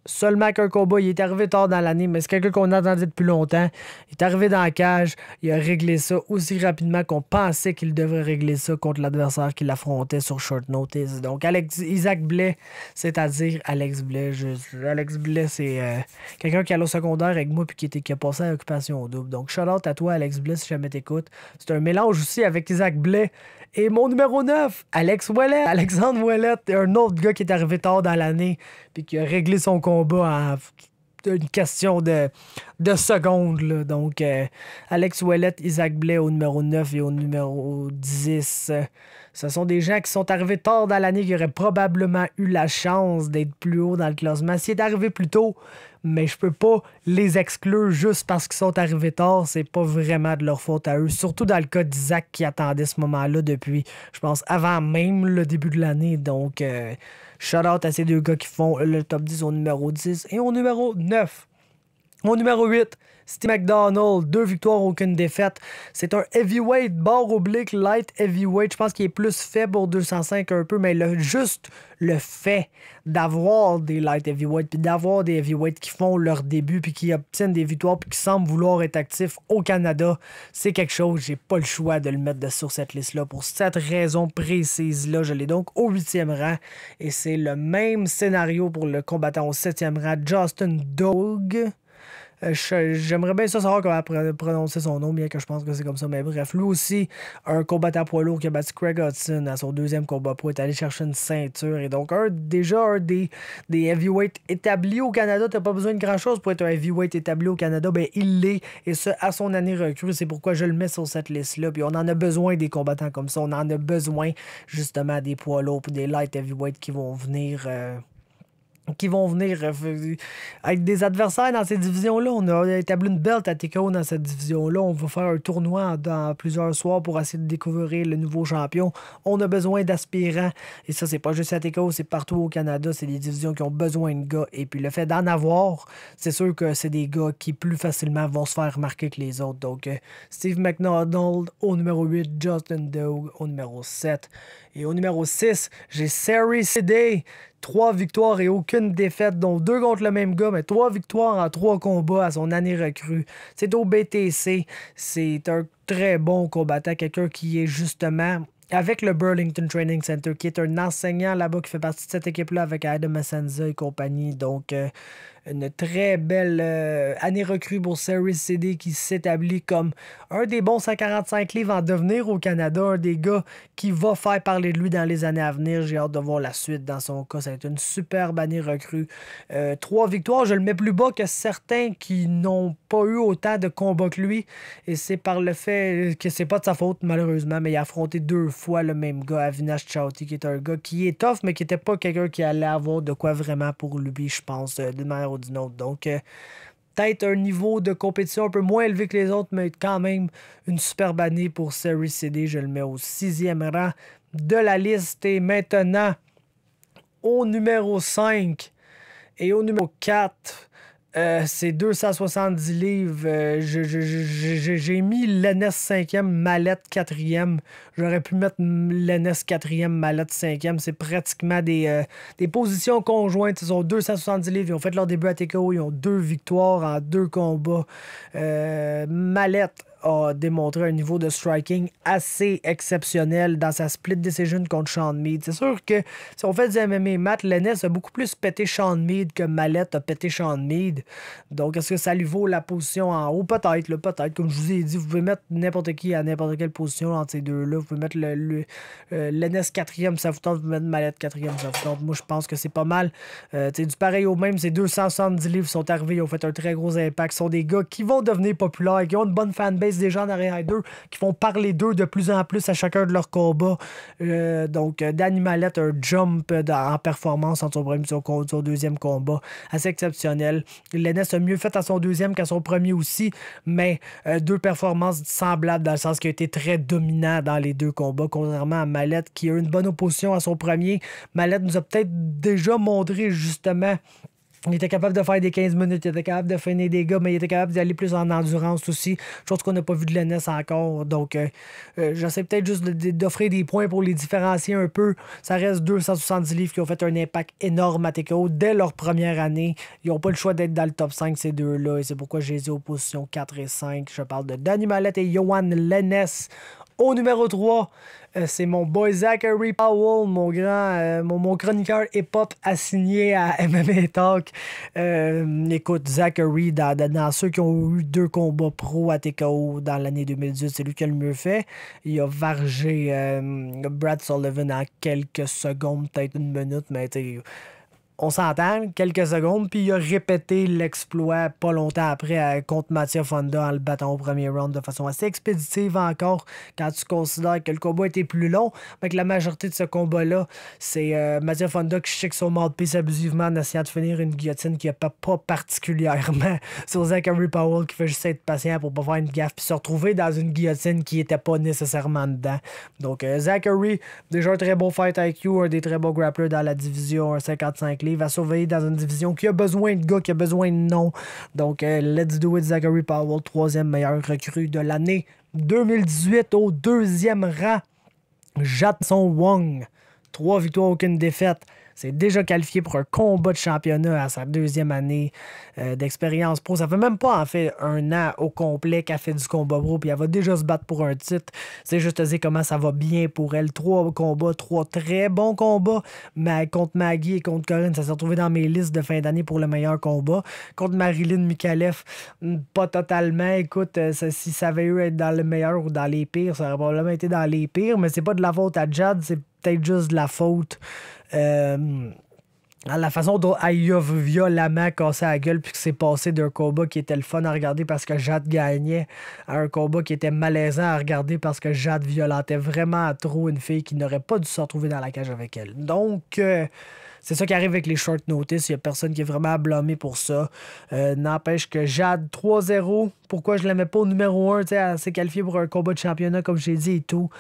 Seulement qu'un combat, il est arrivé tard dans l'année, mais c'est quelqu'un qu'on attendait depuis longtemps. Il est arrivé dans la cage, il a réglé ça aussi rapidement qu'on pensait qu'il devrait régler ça contre l'adversaire qu'il affrontait sur short notice. Donc, Isaac Blais, c'est-à-dire Alex Blais. Alex Blais, c'est quelqu'un qui est allé au secondaire avec moi puis qui a passé à l'occupation double. Donc, shout-out à toi, Alex Blais, si jamais t'écoutes. C'est un mélange aussi avec Isaac Blais. Et mon numéro 9, Alex Ouellet. Alexandre Ouellet, un autre gars qui est arrivé tard dans l'année puis qui a réglé son combat en une question de secondes. Là. Donc, Alex Ouellet, Isaac Blais au numéro 9 et au numéro 10. Ce sont des gens qui sont arrivés tard dans l'année qui auraient probablement eu la chance d'être plus haut dans le classement. S'il est arrivé plus tôt, mais je peux pas les exclure juste parce qu'ils sont arrivés tard. C'est pas vraiment de leur faute à eux. Surtout dans le cas d'Isaac qui attendait ce moment-là depuis, je pense, avant même le début de l'année. Donc, shout-out à ces 2 gars qui font le top 10 au numéro 10 et au numéro 9. Au numéro 8, Steve McDonald, 2 victoires, aucune défaite. C'est un heavyweight, barre oblique, light heavyweight. Je pense qu'il est plus fait pour 205 un peu, mais juste le fait d'avoir des light heavyweights, puis d'avoir des heavyweights qui font leur début, puis qui obtiennent des victoires, puis qui semblent vouloir être actifs au Canada, c'est quelque chose. J'ai pas le choix de le mettre sur cette liste-là. Pour cette raison précise-là, je l'ai donc au 8e rang. Et c'est le même scénario pour le combattant au 7e rang, Justin Doug. J'aimerais bien ça savoir comment prononcer son nom, bien que je pense que c'est comme ça. Mais bref, lui aussi, un combattant poids lourd qui a battu Craig Hudson à son 2e combat pro, est allé chercher une ceinture. Et donc, déjà un des heavyweights établis au Canada. T'as pas besoin de grand-chose pour être un heavyweight établi au Canada. Ben, il l'est. Et ça, à son année recrue. C'est pourquoi je le mets sur cette liste-là. Puis on en a besoin des combattants comme ça. On en a besoin, justement, des poids lourds et des light heavyweights qui vont venir avec des adversaires dans ces divisions-là. On a établi une belt à TKO dans cette division-là. On va faire un tournoi dans plusieurs soirs pour essayer de découvrir le nouveau champion. On a besoin d'aspirants. Et ça, c'est pas juste à TKO, c'est partout au Canada. C'est des divisions qui ont besoin de gars. Et puis le fait d'en avoir, c'est sûr que c'est des gars qui plus facilement vont se faire remarquer que les autres. Donc, Steve McDonald au numéro 8, Justin Doug au numéro 7. Et au numéro 6, j'ai Sari Sidey. 3 victoires et aucune défaite, dont 2 contre le même gars, mais 3 victoires en 3 combats à son année recrue. C'est au BTC. C'est un très bon combattant, quelqu'un qui est justement avec le Burlington Training Center, qui est un enseignant là-bas qui fait partie de cette équipe-là avec Adam Asenza et compagnie. Donc, une très belle année recrue pour Sari Sidey qui s'établit comme un des bons 145 livres en devenir au Canada, un des gars qui va faire parler de lui dans les années à venir. J'ai hâte de voir la suite dans son cas. Ça va être une superbe année recrue. 3 victoires, je le mets plus bas que certains qui n'ont pas eu autant de combats que lui. Et c'est par le fait que c'est pas de sa faute, malheureusement, mais il a affronté 2 fois le même gars, Avinash Chowdhury, qui est un gars qui est tough, mais qui était pas quelqu'un qui allait avoir de quoi vraiment pour lui, je pense, d'une manière ou d'une autre. Donc, peut-être un niveau de compétition un peu moins élevé que les autres, mais quand même une superbe année pour Series CD. Je le mets au 6e rang de la liste. Et maintenant, au numéro 5 et au numéro 4, c'est 270 livres. J'ai mis l'NS 5e, Mallette 4e. J'aurais pu mettre l'NS 4e, Mallette 5e. C'est pratiquement des positions conjointes. Ils ont 270 livres. Ils ont fait leur début à TKO. Ils ont 2 victoires en 2 combats. Mallette a démontré un niveau de striking assez exceptionnel dans sa split decision contre Sean Mead. C'est sûr que si on fait du MMA Matt, l'NS a beaucoup plus pété Sean Mead que Mallette a pété Sean Mead. Donc, est-ce que ça lui vaut la position en haut? Peut-être, là, peut-être. Comme je vous ai dit, vous pouvez mettre n'importe qui à n'importe quelle position entre ces deux-là. Vous pouvez mettre l'NS 4e, ça vous tente. Vous pouvez mettre Mallette 4e, ça vous tente. Moi, je pense que c'est pas mal. Du pareil au même, ces 270 livres sont arrivés. Ils ont fait un très gros impact. Ce sont des gars qui vont devenir populaires, qui ont une bonne fanbase des gens derrière d'eux, qui font parler d'eux de plus en plus à chacun de leurs combats. Donc, Danny Mallette, un jump en performance entre son premier et son deuxième combat. Assez exceptionnel. L'NS a mieux fait à son deuxième qu'à son premier aussi, mais 2 performances semblables dans le sens qu'il a été très dominant dans les 2 combats, contrairement à Mallette qui a eu une bonne opposition à son premier. Mallette nous a peut-être déjà montré justement. Il était capable de faire des 15 minutes, il était capable de finir des gars, mais il était capable d'y aller plus en endurance aussi, chose qu'on n'a pas vu de l'NS encore. Donc, j'essaie peut-être juste d'offrir des points pour les différencier un peu. Ça reste 270 livres qui ont fait un impact énorme à TKO dès leur première année. Ils n'ont pas le choix d'être dans le top 5, ces deux-là, et c'est pourquoi j'ai dit aux positions 4 et 5. Je parle de Danny Mallette et Yohan LeNess. Au numéro 3, c'est mon boy Zachary Powell, mon chroniqueur hip-hop assigné à MMA Talk. Écoute, Zachary, dans ceux qui ont eu 2 combats pro à TKO dans l'année 2018, c'est lui qui a le mieux fait. Il a vargé Brad Sullivan en quelques secondes, peut-être une minute, mais on s'entend, quelques secondes, puis il a répété l'exploit pas longtemps après contre Mathieu Fonda en le battant au premier round de façon assez expéditive encore, quand tu considères que le combat était plus long, mais que la majorité de ce combat-là, c'est Mathieu Fonda qui chique son mouthpiece abusivement en essayant de finir une guillotine qui n'a pas particulièrement sur Zachary Powell, qui fait juste être patient pour pas faire une gaffe puis se retrouver dans une guillotine qui était pas nécessairement dedans. Donc Zachary, déjà un très bon fight IQ, un des très bons grapplers dans la division, un 55 livres à surveiller dans une division qui a besoin de gars, qui a besoin de noms. Donc, let's do it, Zachary Powell, 3e meilleur recrue de l'année 2018 au 2e rang. Jatson Wong, 3 victoires, aucune défaite. C'est déjà qualifié pour un combat de championnat à sa 2e année d'expérience pro. Ça fait même pas, en fait, 1 an au complet qu'elle fait du combat pro, puis elle va déjà se battre pour un titre. C'est juste te dire comment ça va bien pour elle. 3 combats, 3 très bons combats, mais contre Maggie et contre Corinne, ça s'est retrouvé dans mes listes de fin d'année pour le meilleur combat. Contre Marilyn Mikalev, pas totalement. Écoute, si ça avait eu être dans le meilleur ou dans les pires, ça aurait probablement été dans les pires, mais c'est pas de la faute à Jad, c'est peut-être juste de la faute à la façon dont il a violemment cassé la gueule puis que c'est passé d'un combat qui était le fun à regarder parce que Jade gagnait à un combat qui était malaisant à regarder parce que Jade violentait vraiment trop une fille qui n'aurait pas dû se retrouver dans la cage avec elle. Donc, c'est ça qui arrive avec les short notice. Il n'y a personne qui est vraiment à blâmer pour ça. N'empêche que Jade 3-0. Pourquoi je ne la mets pas au numéro 1? Elle s'est qualifiée pour un combat de championnat, comme j'ai dit et tout.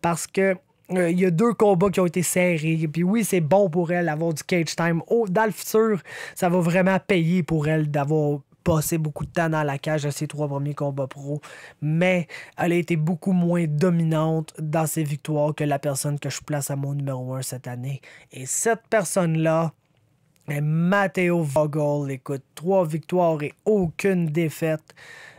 Parce que il y a 2 combats qui ont été serrés. Puis oui, c'est bon pour elle d'avoir du cage time. Dans le futur, ça va vraiment payer pour elle d'avoir passé beaucoup de temps dans la cage de ses 3 premiers combats pro. Mais elle a été beaucoup moins dominante dans ses victoires que la personne que je place à mon numéro 1 cette année. Et cette personne-là est Matteo Vogel. Écoute, 3 victoires et aucune défaite.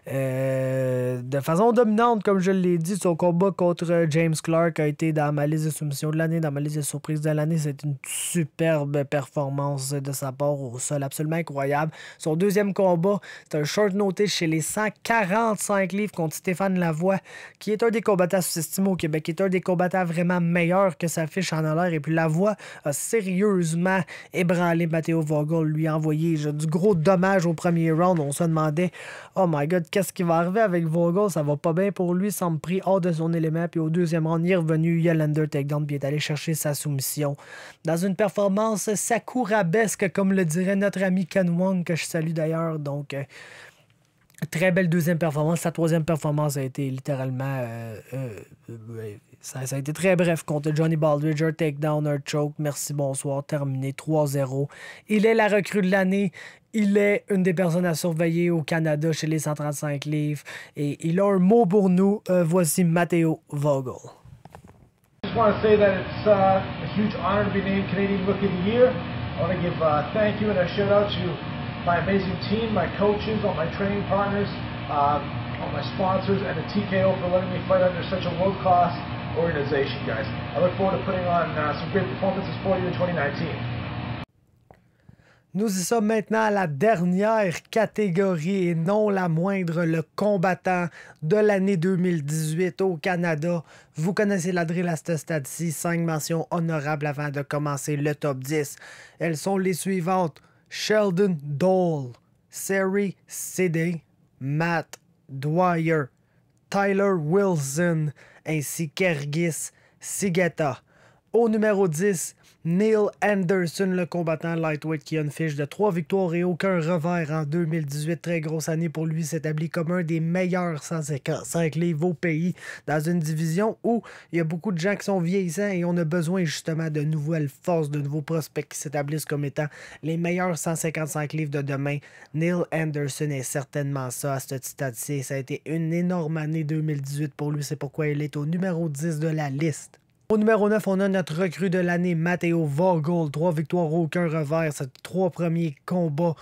De façon dominante, comme je l'ai dit, son combat contre James Clark a été dans ma liste de soumission de l'année, dans ma liste de surprises de l'année. C'est une superbe performance de sa part au sol, absolument incroyable. Son 2e combat, c'est un short notice chez les 145 livres contre Stéphane Lavoie, qui est un des combattants sous-estimés au Québec, qui est un des combattants vraiment meilleurs que sa fiche en l'air. Et puis Lavoie a sérieusement ébranlé Matteo Vogel, lui a envoyé du gros dommage au premier round. On se demandait, oh my god, qu'est-ce qu'est-ce qui va arriver avec Vogel. Ça va pas bien pour lui. Il semble pris hors de son élément. Puis au deuxième round, il est revenu. Il y a l'under takedown. Puis il est allé chercher sa soumission. Dans une performance sakurabesque, comme le dirait notre ami Ken Wong, que je salue d'ailleurs. Donc, très belle deuxième performance. Sa troisième performance a été littéralement... ça a été très bref contre Johnny Baldridge. Un takedown, un choke. Merci, bonsoir. Terminé 3-0. Il est la recrue de l'année. Il est une des personnes à surveiller au Canada chez les 135 livres. Et il a un mot pour nous. Voici Matteo Vogel. I just want to say that it's a huge honor to be named Canadian Rookie of the Year. I want to give a thank you and a shout out to my amazing team, my coaches, all my training partners, all my sponsors, and the TKO for letting me fight under such a world-class organization, guys. I look forward to putting on some great performances for you in 2019. Nous y sommes maintenant à la dernière catégorie et non la moindre, le combattant de l'année 2018 au Canada. Vous connaissez la drill à ce stade-ci, 5 mentions honorables avant de commencer le top 10. Elles sont les suivantes: Sheldon Dole, Seri Sidey, Matt Dwyer, Tyler Wilson ainsi qu'Ergis Sigeta. Au numéro 10, Neil Anderson, le combattant lightweight qui a une fiche de 3 victoires et aucun revers en 2018. Très grosse année pour lui, s'établit comme un des meilleurs 155 livres au pays dans une division où il y a beaucoup de gens qui sont vieillissants et on a besoin justement de nouvelles forces, de nouveaux prospects qui s'établissent comme étant les meilleurs 155 livres de demain. Neil Anderson est certainement ça à ce stade-ci. Ça a été une énorme année 2018 pour lui, c'est pourquoi il est au numéro 10 de la liste. Au numéro 9, on a notre recrue de l'année, Matteo Vogel. 3 victoires, aucun revers. Ses 3 premiers combats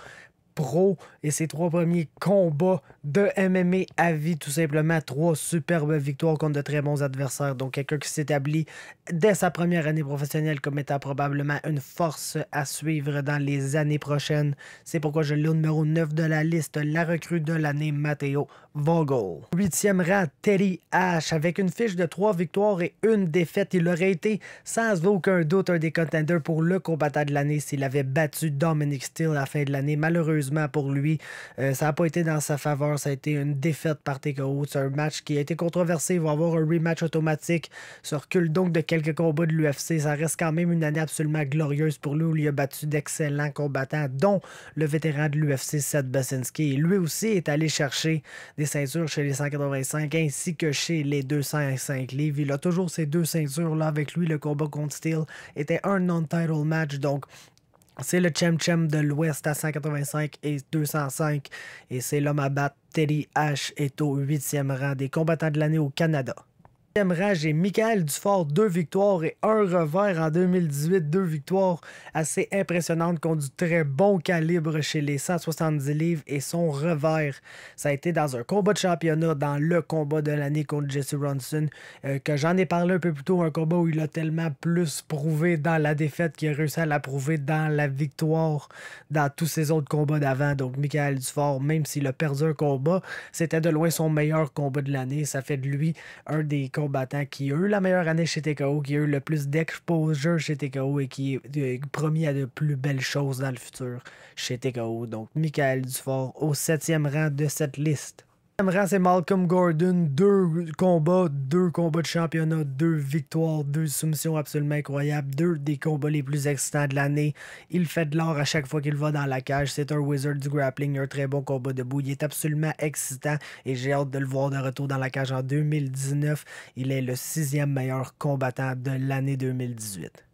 pro et ses 3 premiers combats de MMA à vie, tout simplement. 3 superbes victoires contre de très bons adversaires. Donc, quelqu'un qui s'établit dès sa première année professionnelle comme étant probablement une force à suivre dans les années prochaines. C'est pourquoi je l'ai au numéro 9 de la liste, la recrue de l'année, Matteo Vogel. 8e rang, Teddy Ash. Avec une fiche de 3 victoires et 1 défaite, il aurait été sans aucun doute un des contenders pour le combattant de l'année s'il avait battu Dominic Steele à la fin de l'année. Malheureusement pour lui, ça n'a pas été dans sa faveur. Ça a été une défaite par TKO. C'est un match qui a été controversé. Il va y avoir un rematch automatique. Se recule donc de quelques combats de l'UFC. Ça reste quand même une année absolument glorieuse pour lui où il a battu d'excellents combattants, dont le vétéran de l'UFC, Seth Basinski. Et lui aussi est allé chercher des ceintures chez les 185 ainsi que chez les 205 livres. Il a toujours ces 2 ceintures-là avec lui. Le combat contre Steele était un non-title match. Donc, c'est le champ de l'Ouest à 185 et 205. Et c'est l'homme à battre. Teddy Ash est au 8e rang des combattants de l'année au Canada. Au 9e rang, j'ai Michael Dufort, 2 victoires et 1 revers en 2018. 2 victoires assez impressionnantes contre du très bon calibre chez les 170 livres. Et son revers, ça a été dans un combat de championnat, dans le combat de l'année contre Jesse Ronson, que j'en ai parlé un peu plus tôt. Un combat où il a tellement plus prouvé dans la défaite qu'il a réussi à la prouver dans la victoire dans tous ses autres combats d'avant. Donc Michael Dufort, même s'il a perdu un combat, c'était de loin son meilleur combat de l'année. Ça fait de lui un des combattant qui a eu la meilleure année chez TKO, qui a eu le plus d'exposure chez TKO et qui est promis à de plus belles choses dans le futur chez TKO. Donc, Michael Dufort au 7e rang de cette liste. Au 5e rang, c'est Malcolm Gordon. 2 combats de championnat, 2 victoires, 2 soumissions absolument incroyables, 2 des combats les plus excitants de l'année. Il fait de l'or à chaque fois qu'il va dans la cage. C'est un wizard du grappling, un très bon combat debout. Il est absolument excitant et j'ai hâte de le voir de retour dans la cage en 2019. Il est le 6e meilleur combattant de l'année 2018.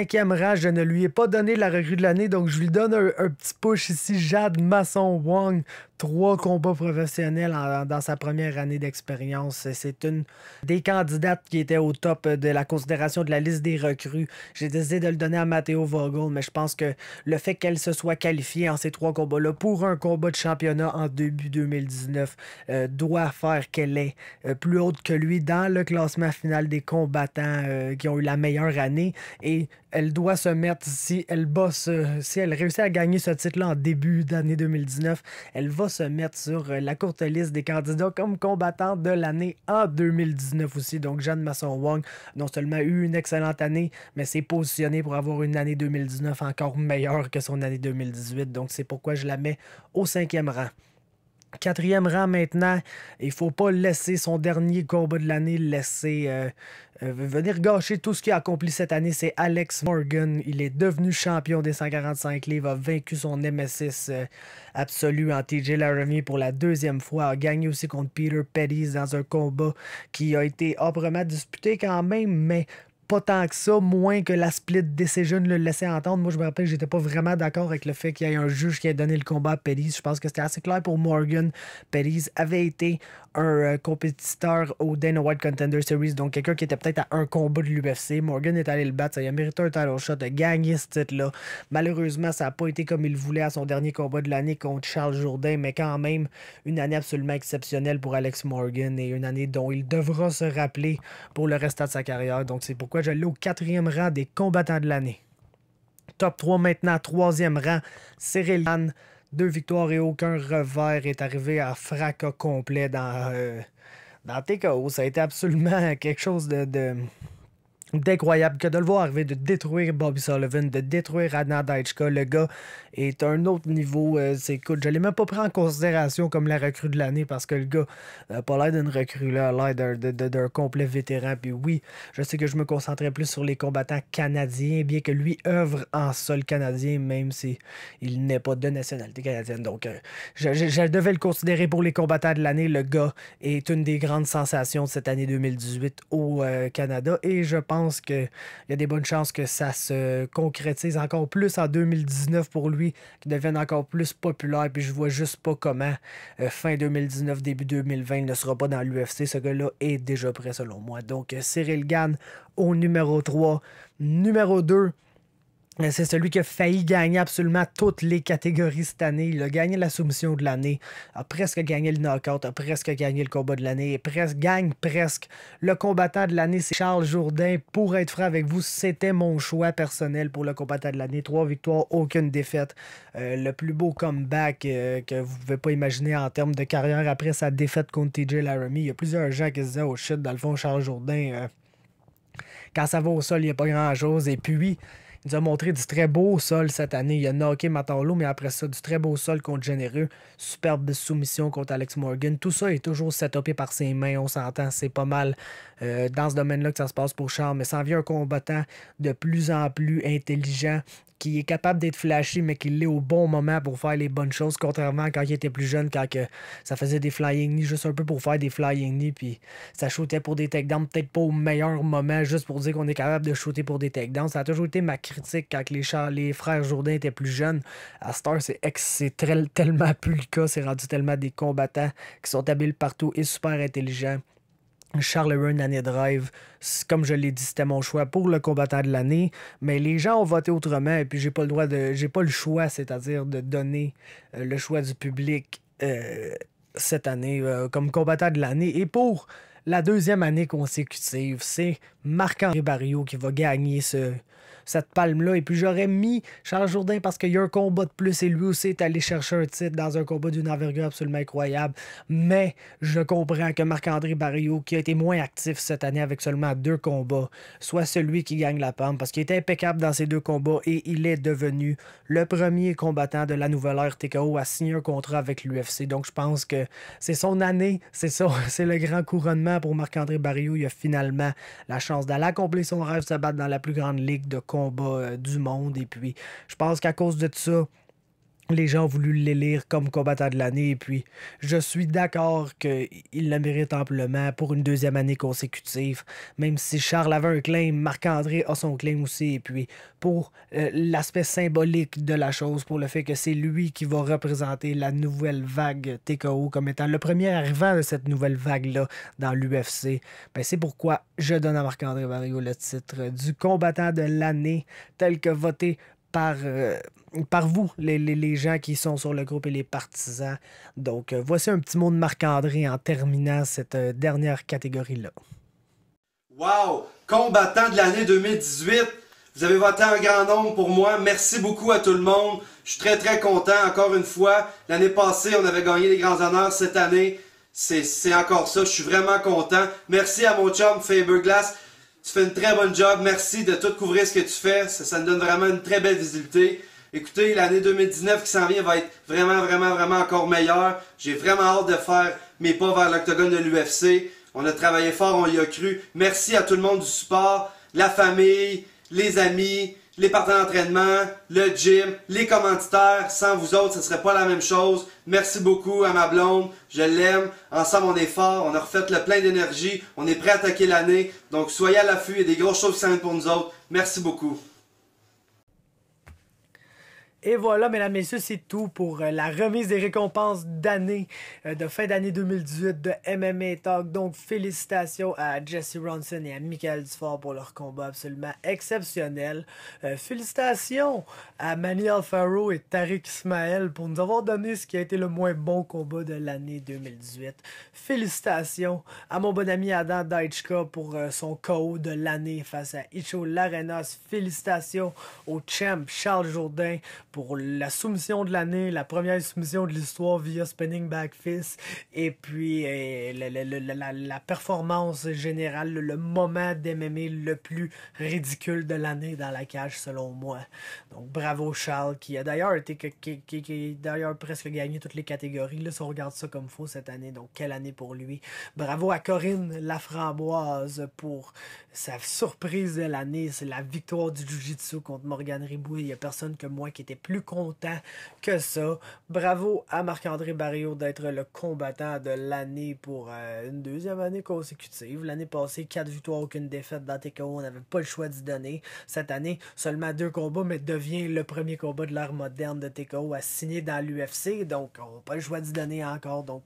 5e rang, je ne lui ai pas donné la recrue de l'année, donc je lui donne un petit push ici. Jade Masson-Wong, 3 combats professionnels dans sa première année d'expérience. C'est une des candidates qui était au top de la considération de la liste des recrues. J'ai décidé de le donner à Matteo Vogel, mais je pense que le fait qu'elle se soit qualifiée en ces 3 combats-là pour un combat de championnat en début 2019 doit faire qu'elle est plus haute que lui dans le classement final des combattants qui ont eu la meilleure année. Et elle doit se mettre, si elle réussit à gagner ce titre-là en début d'année 2019, elle va se mettre sur la courte liste des candidats comme combattant de l'année en 2019 aussi. Donc, Jade Masson-Wong non seulement eu une excellente année, mais s'est positionnée pour avoir une année 2019 encore meilleure que son année 2018. Donc, c'est pourquoi je la mets au 5e rang. 4e rang maintenant. Il ne faut pas laisser son dernier combat de l'année venir gâcher tout ce qu'il a accompli cette année. C'est Alex Morgan. Il est devenu champion des 145 livres, a vaincu son nemesis absolu en TJ Laramie pour la 2e fois, a gagné aussi contre Peter Pettis dans un combat qui a été âprement disputé quand même, mais pas tant que ça, moins que la split decision le laissait entendre. Moi, je me rappelle que j'étais pas vraiment d'accord avec le fait qu'il y ait un juge qui ait donné le combat à Pettis. Je pense que c'était assez clair pour Morgan. Pettis avait été un compétiteur au Dana White Contender Series, donc quelqu'un qui était peut-être à un combat de l'UFC. Morgan est allé le battre, ça il a mérité un title shot, a gagné ce titre-là. Malheureusement, ça n'a pas été comme il voulait à son dernier combat de l'année contre Charles Jourdain, mais quand même, une année absolument exceptionnelle pour Alex Morgan et une année dont il devra se rappeler pour le restant de sa carrière. Donc c'est pourquoi je l'ai au 4e rang des combattants de l'année. Top 3 maintenant, 3e rang, Ciryl Gane. 2 victoires et aucun revers, est arrivé à fracas complet dans TKO. Ça a été absolument quelque chose d'incroyable que de le voir arriver, de détruire Bobby Sullivan, de détruire Adnan Dajka. Le gars est à un autre niveau. Écoute, je ne l'ai même pas pris en considération comme la recrue de l'année parce que le gars n'a pas l'air d'une recrue, là, a l'air d'un complet vétéran. Puis oui, je sais que je me concentrais plus sur les combattants canadiens, bien que lui œuvre en sol canadien, même s'il n'est pas de nationalité canadienne. Donc, je devais le considérer pour les combattants de l'année. Le gars est une des grandes sensations de cette année 2018 au Canada et je pense qu'il y a des bonnes chances que ça se concrétise encore plus en 2019 pour lui, qu'il devienne encore plus populaire. Puis je vois juste pas comment fin 2019, début 2020, il ne sera pas dans l'UFC. Ce gars-là est déjà prêt selon moi. Donc Ciryl Gane au numéro 3. Numéro 2, c'est celui qui a failli gagner absolument toutes les catégories cette année. Il a gagné la soumission de l'année, a presque gagné le knockout, a presque gagné le combat de l'année, et gagne presque le combattant de l'année. C'est Charles Jourdain. Pour être franc avec vous, c'était mon choix personnel pour le combattant de l'année. 3 victoires, aucune défaite. Le plus beau comeback que vous ne pouvez pas imaginer en termes de carrière après sa défaite contre TJ Laramie. Il y a plusieurs gens qui se disaient « Oh shit, dans le fond, Charles Jourdain, quand ça va au sol, il n'y a pas grand-chose. » Et puis, il nous a montré du très beau sol cette année. Il a knocké Matalo, mais après ça, du très beau sol contre Généreux. Superbe soumission contre Alex Morgan. Tout ça est toujours setupé par ses mains. On s'entend, c'est pas mal dans ce domaine-là que ça se passe pour Charles. Mais ça en vient un combattant de plus en plus intelligent, qui est capable d'être flashy, mais qui l'est au bon moment pour faire les bonnes choses, contrairement à quand il était plus jeune, quand ça faisait des flying knees, juste un peu pour faire des flying knees, puis ça shootait pour des takedowns, peut-être pas au meilleur moment, juste pour dire qu'on est capable de shooter pour des takedowns. Ça a toujours été ma critique quand les frères Jourdain étaient plus jeunes. À Star, c'est tellement plus le cas, c'est rendu tellement des combattants qui sont habiles partout et super intelligents. Charles Hearn, année drive, comme je l'ai dit, c'était mon choix pour le combattant de l'année, mais les gens ont voté autrement et puis j'ai pas le choix, c'est-à-dire de donner le choix du public cette année comme combattant de l'année. Et pour la 2e année consécutive, c'est Marc-André Barriault qui va gagner cette palme-là. Et puis j'aurais mis Charles Jourdain parce qu'il y a un combat de plus et lui aussi est allé chercher un titre dans un combat d'une envergure absolument incroyable. Mais je comprends que Marc-André Barriault, qui a été moins actif cette année avec seulement 2 combats, soit celui qui gagne la palme parce qu'il était impeccable dans ces 2 combats et il est devenu le premier combattant de la nouvelle ère TKO à signer un contrat avec l'UFC. Donc je pense que c'est son année, c'est le grand couronnement pour Marc-André Barriault. Il a finalement la chance d'aller accomplir son rêve, se battre dans la plus grande ligue de combat du monde. Et puis, je pense qu'à cause de ça, les gens ont voulu l'élire comme combattant de l'année. Et puis, je suis d'accord qu'il le mérite amplement pour une 2e année consécutive. Même si Charles avait un claim, Marc-André a son claim aussi. Et puis, pour l'aspect symbolique de la chose, pour le fait que c'est lui qui va représenter la nouvelle vague TKO comme étant le premier arrivant de cette nouvelle vague-là dans l'UFC, ben c'est pourquoi je donne à Marc-André Barriault le titre du combattant de l'année tel que voté par vous, les gens qui sont sur le groupe et les partisans. Donc, voici un petit mot de Marc-André en terminant cette dernière catégorie-là. Wow! Combattant de l'année 2018! Vous avez voté en grand nombre pour moi. Merci beaucoup à tout le monde. Je suis très, très content. Encore une fois, l'année passée, on avait gagné les grands honneurs. Cette année, c'est encore ça. Je suis vraiment content. Merci à mon chum Faber Glass. Tu fais une très bonne job. Merci de tout couvrir ce que tu fais. Ça nous donne vraiment une très belle visibilité. Écoutez, l'année 2019 qui s'en vient va être vraiment encore meilleure. J'ai vraiment hâte de faire mes pas vers l'octogone de l'UFC. On a travaillé fort, on y a cru. Merci à tout le monde du support, la famille, les amis, les partenaires d'entraînement, le gym, les commanditaires. Sans vous autres, ce serait pas la même chose. Merci beaucoup à ma blonde, je l'aime. Ensemble, on est fort, on a refait le plein d'énergie, on est prêt à attaquer l'année. Donc, soyez à l'affût, il y a des grosses choses qui s'en viennent pour nous autres. Merci beaucoup. Et voilà, mesdames, messieurs, c'est tout pour la remise des récompenses d'année, de fin d'année 2018 de MMA Talk. Donc, félicitations à Jesse Ronson et à Michael Dufort pour leur combat absolument exceptionnel. Félicitations à Manny Alfaro et Tariq Ismail pour nous avoir donné ce qui a été le moins bon combat de l'année 2018. Félicitations à mon bon ami Adam Daichka pour son KO de l'année face à Icho Larenas. Félicitations au champ Charles Jourdain pour la soumission de l'année, la première soumission de l'histoire via Spinning Back Fist, et puis la performance générale, le moment d'MMA le plus ridicule de l'année dans la cage selon moi. Donc bravo Charles, qui a d'ailleurs été qui a d'ailleurs presque gagné toutes les catégories, là, si on regarde ça comme faux cette année, donc quelle année pour lui. Bravo à Corinne Laframboise pour sa surprise de l'année, c'est la victoire du Jiu-Jitsu contre Morgane Riboué. Il n'y a personne que moi qui était plus content que ça. Bravo à Marc-André Barriault d'être le combattant de l'année pour une deuxième année consécutive. L'année passée, 4 victoires, aucune défaite dans TKO. On n'avait pas le choix d'y donner. Cette année, seulement 2 combats, mais devient le premier combat de l'ère moderne de TKO à signer dans l'UFC. Donc, on n'a pas le choix d'y donner encore. Donc,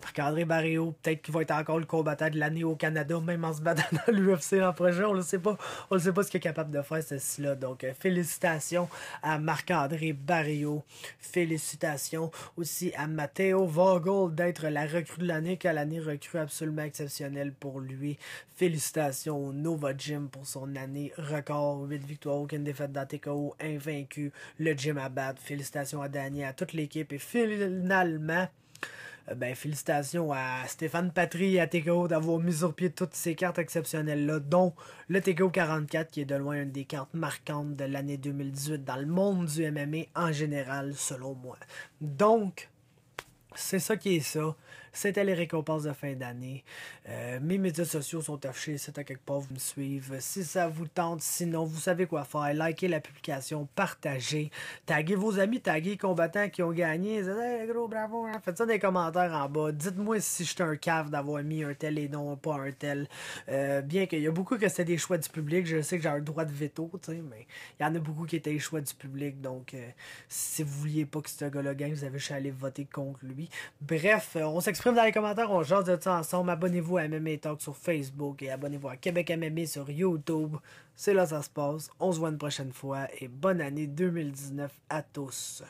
Marc-André Barriault, peut-être qu'il va être encore le combattant de l'année au Canada, même en se battant dans l'UFC l'an prochain. On ne sait pas. On ne sait pas ce qu'il est capable de faire, ceci-là. Donc, félicitations à Marc-André Barriault. Félicitations aussi à Matteo Vogel d'être la recrue de l'année, quelle année recrue absolument exceptionnelle pour lui. Félicitations au Nova Gym pour son année record, 8 victoires, aucune défaite dans TKO, invaincu, le gym à battre. Félicitations à Danny, à toute l'équipe, et finalement félicitations à Stéphane Patry et à TKO d'avoir mis sur pied toutes ces cartes exceptionnelles-là, dont le TKO 44, qui est de loin une des cartes marquantes de l'année 2018 dans le monde du MMA en général, selon moi. Donc, c'est ça qui est ça. C'était les récompenses de fin d'année. Mes médias sociaux sont affichés, c'est à quelque part, vous me suivez. Si ça vous tente, sinon, vous savez quoi faire. Likez la publication, partagez, taguez vos amis, taguez les combattants qui ont gagné. Hey, gros, bravo, hein? Faites ça dans les commentaires en bas. Dites-moi si j'étais un cave d'avoir mis un tel et non pas un tel. Bien qu'il y a beaucoup que c'était des choix du public, je sais que j'ai un droit de veto, mais il y en a beaucoup qui étaient les choix du public. Donc, si vous vouliez pas que ce gars-là gagne, vous avez juste à aller voter contre lui. Bref, on s'exprime dans les commentaires, on jase de ça ensemble. Abonnez-vous à MMA Talk sur Facebook et abonnez-vous à Québec MMA sur YouTube. C'est là que ça se passe. On se voit une prochaine fois et bonne année 2019 à tous.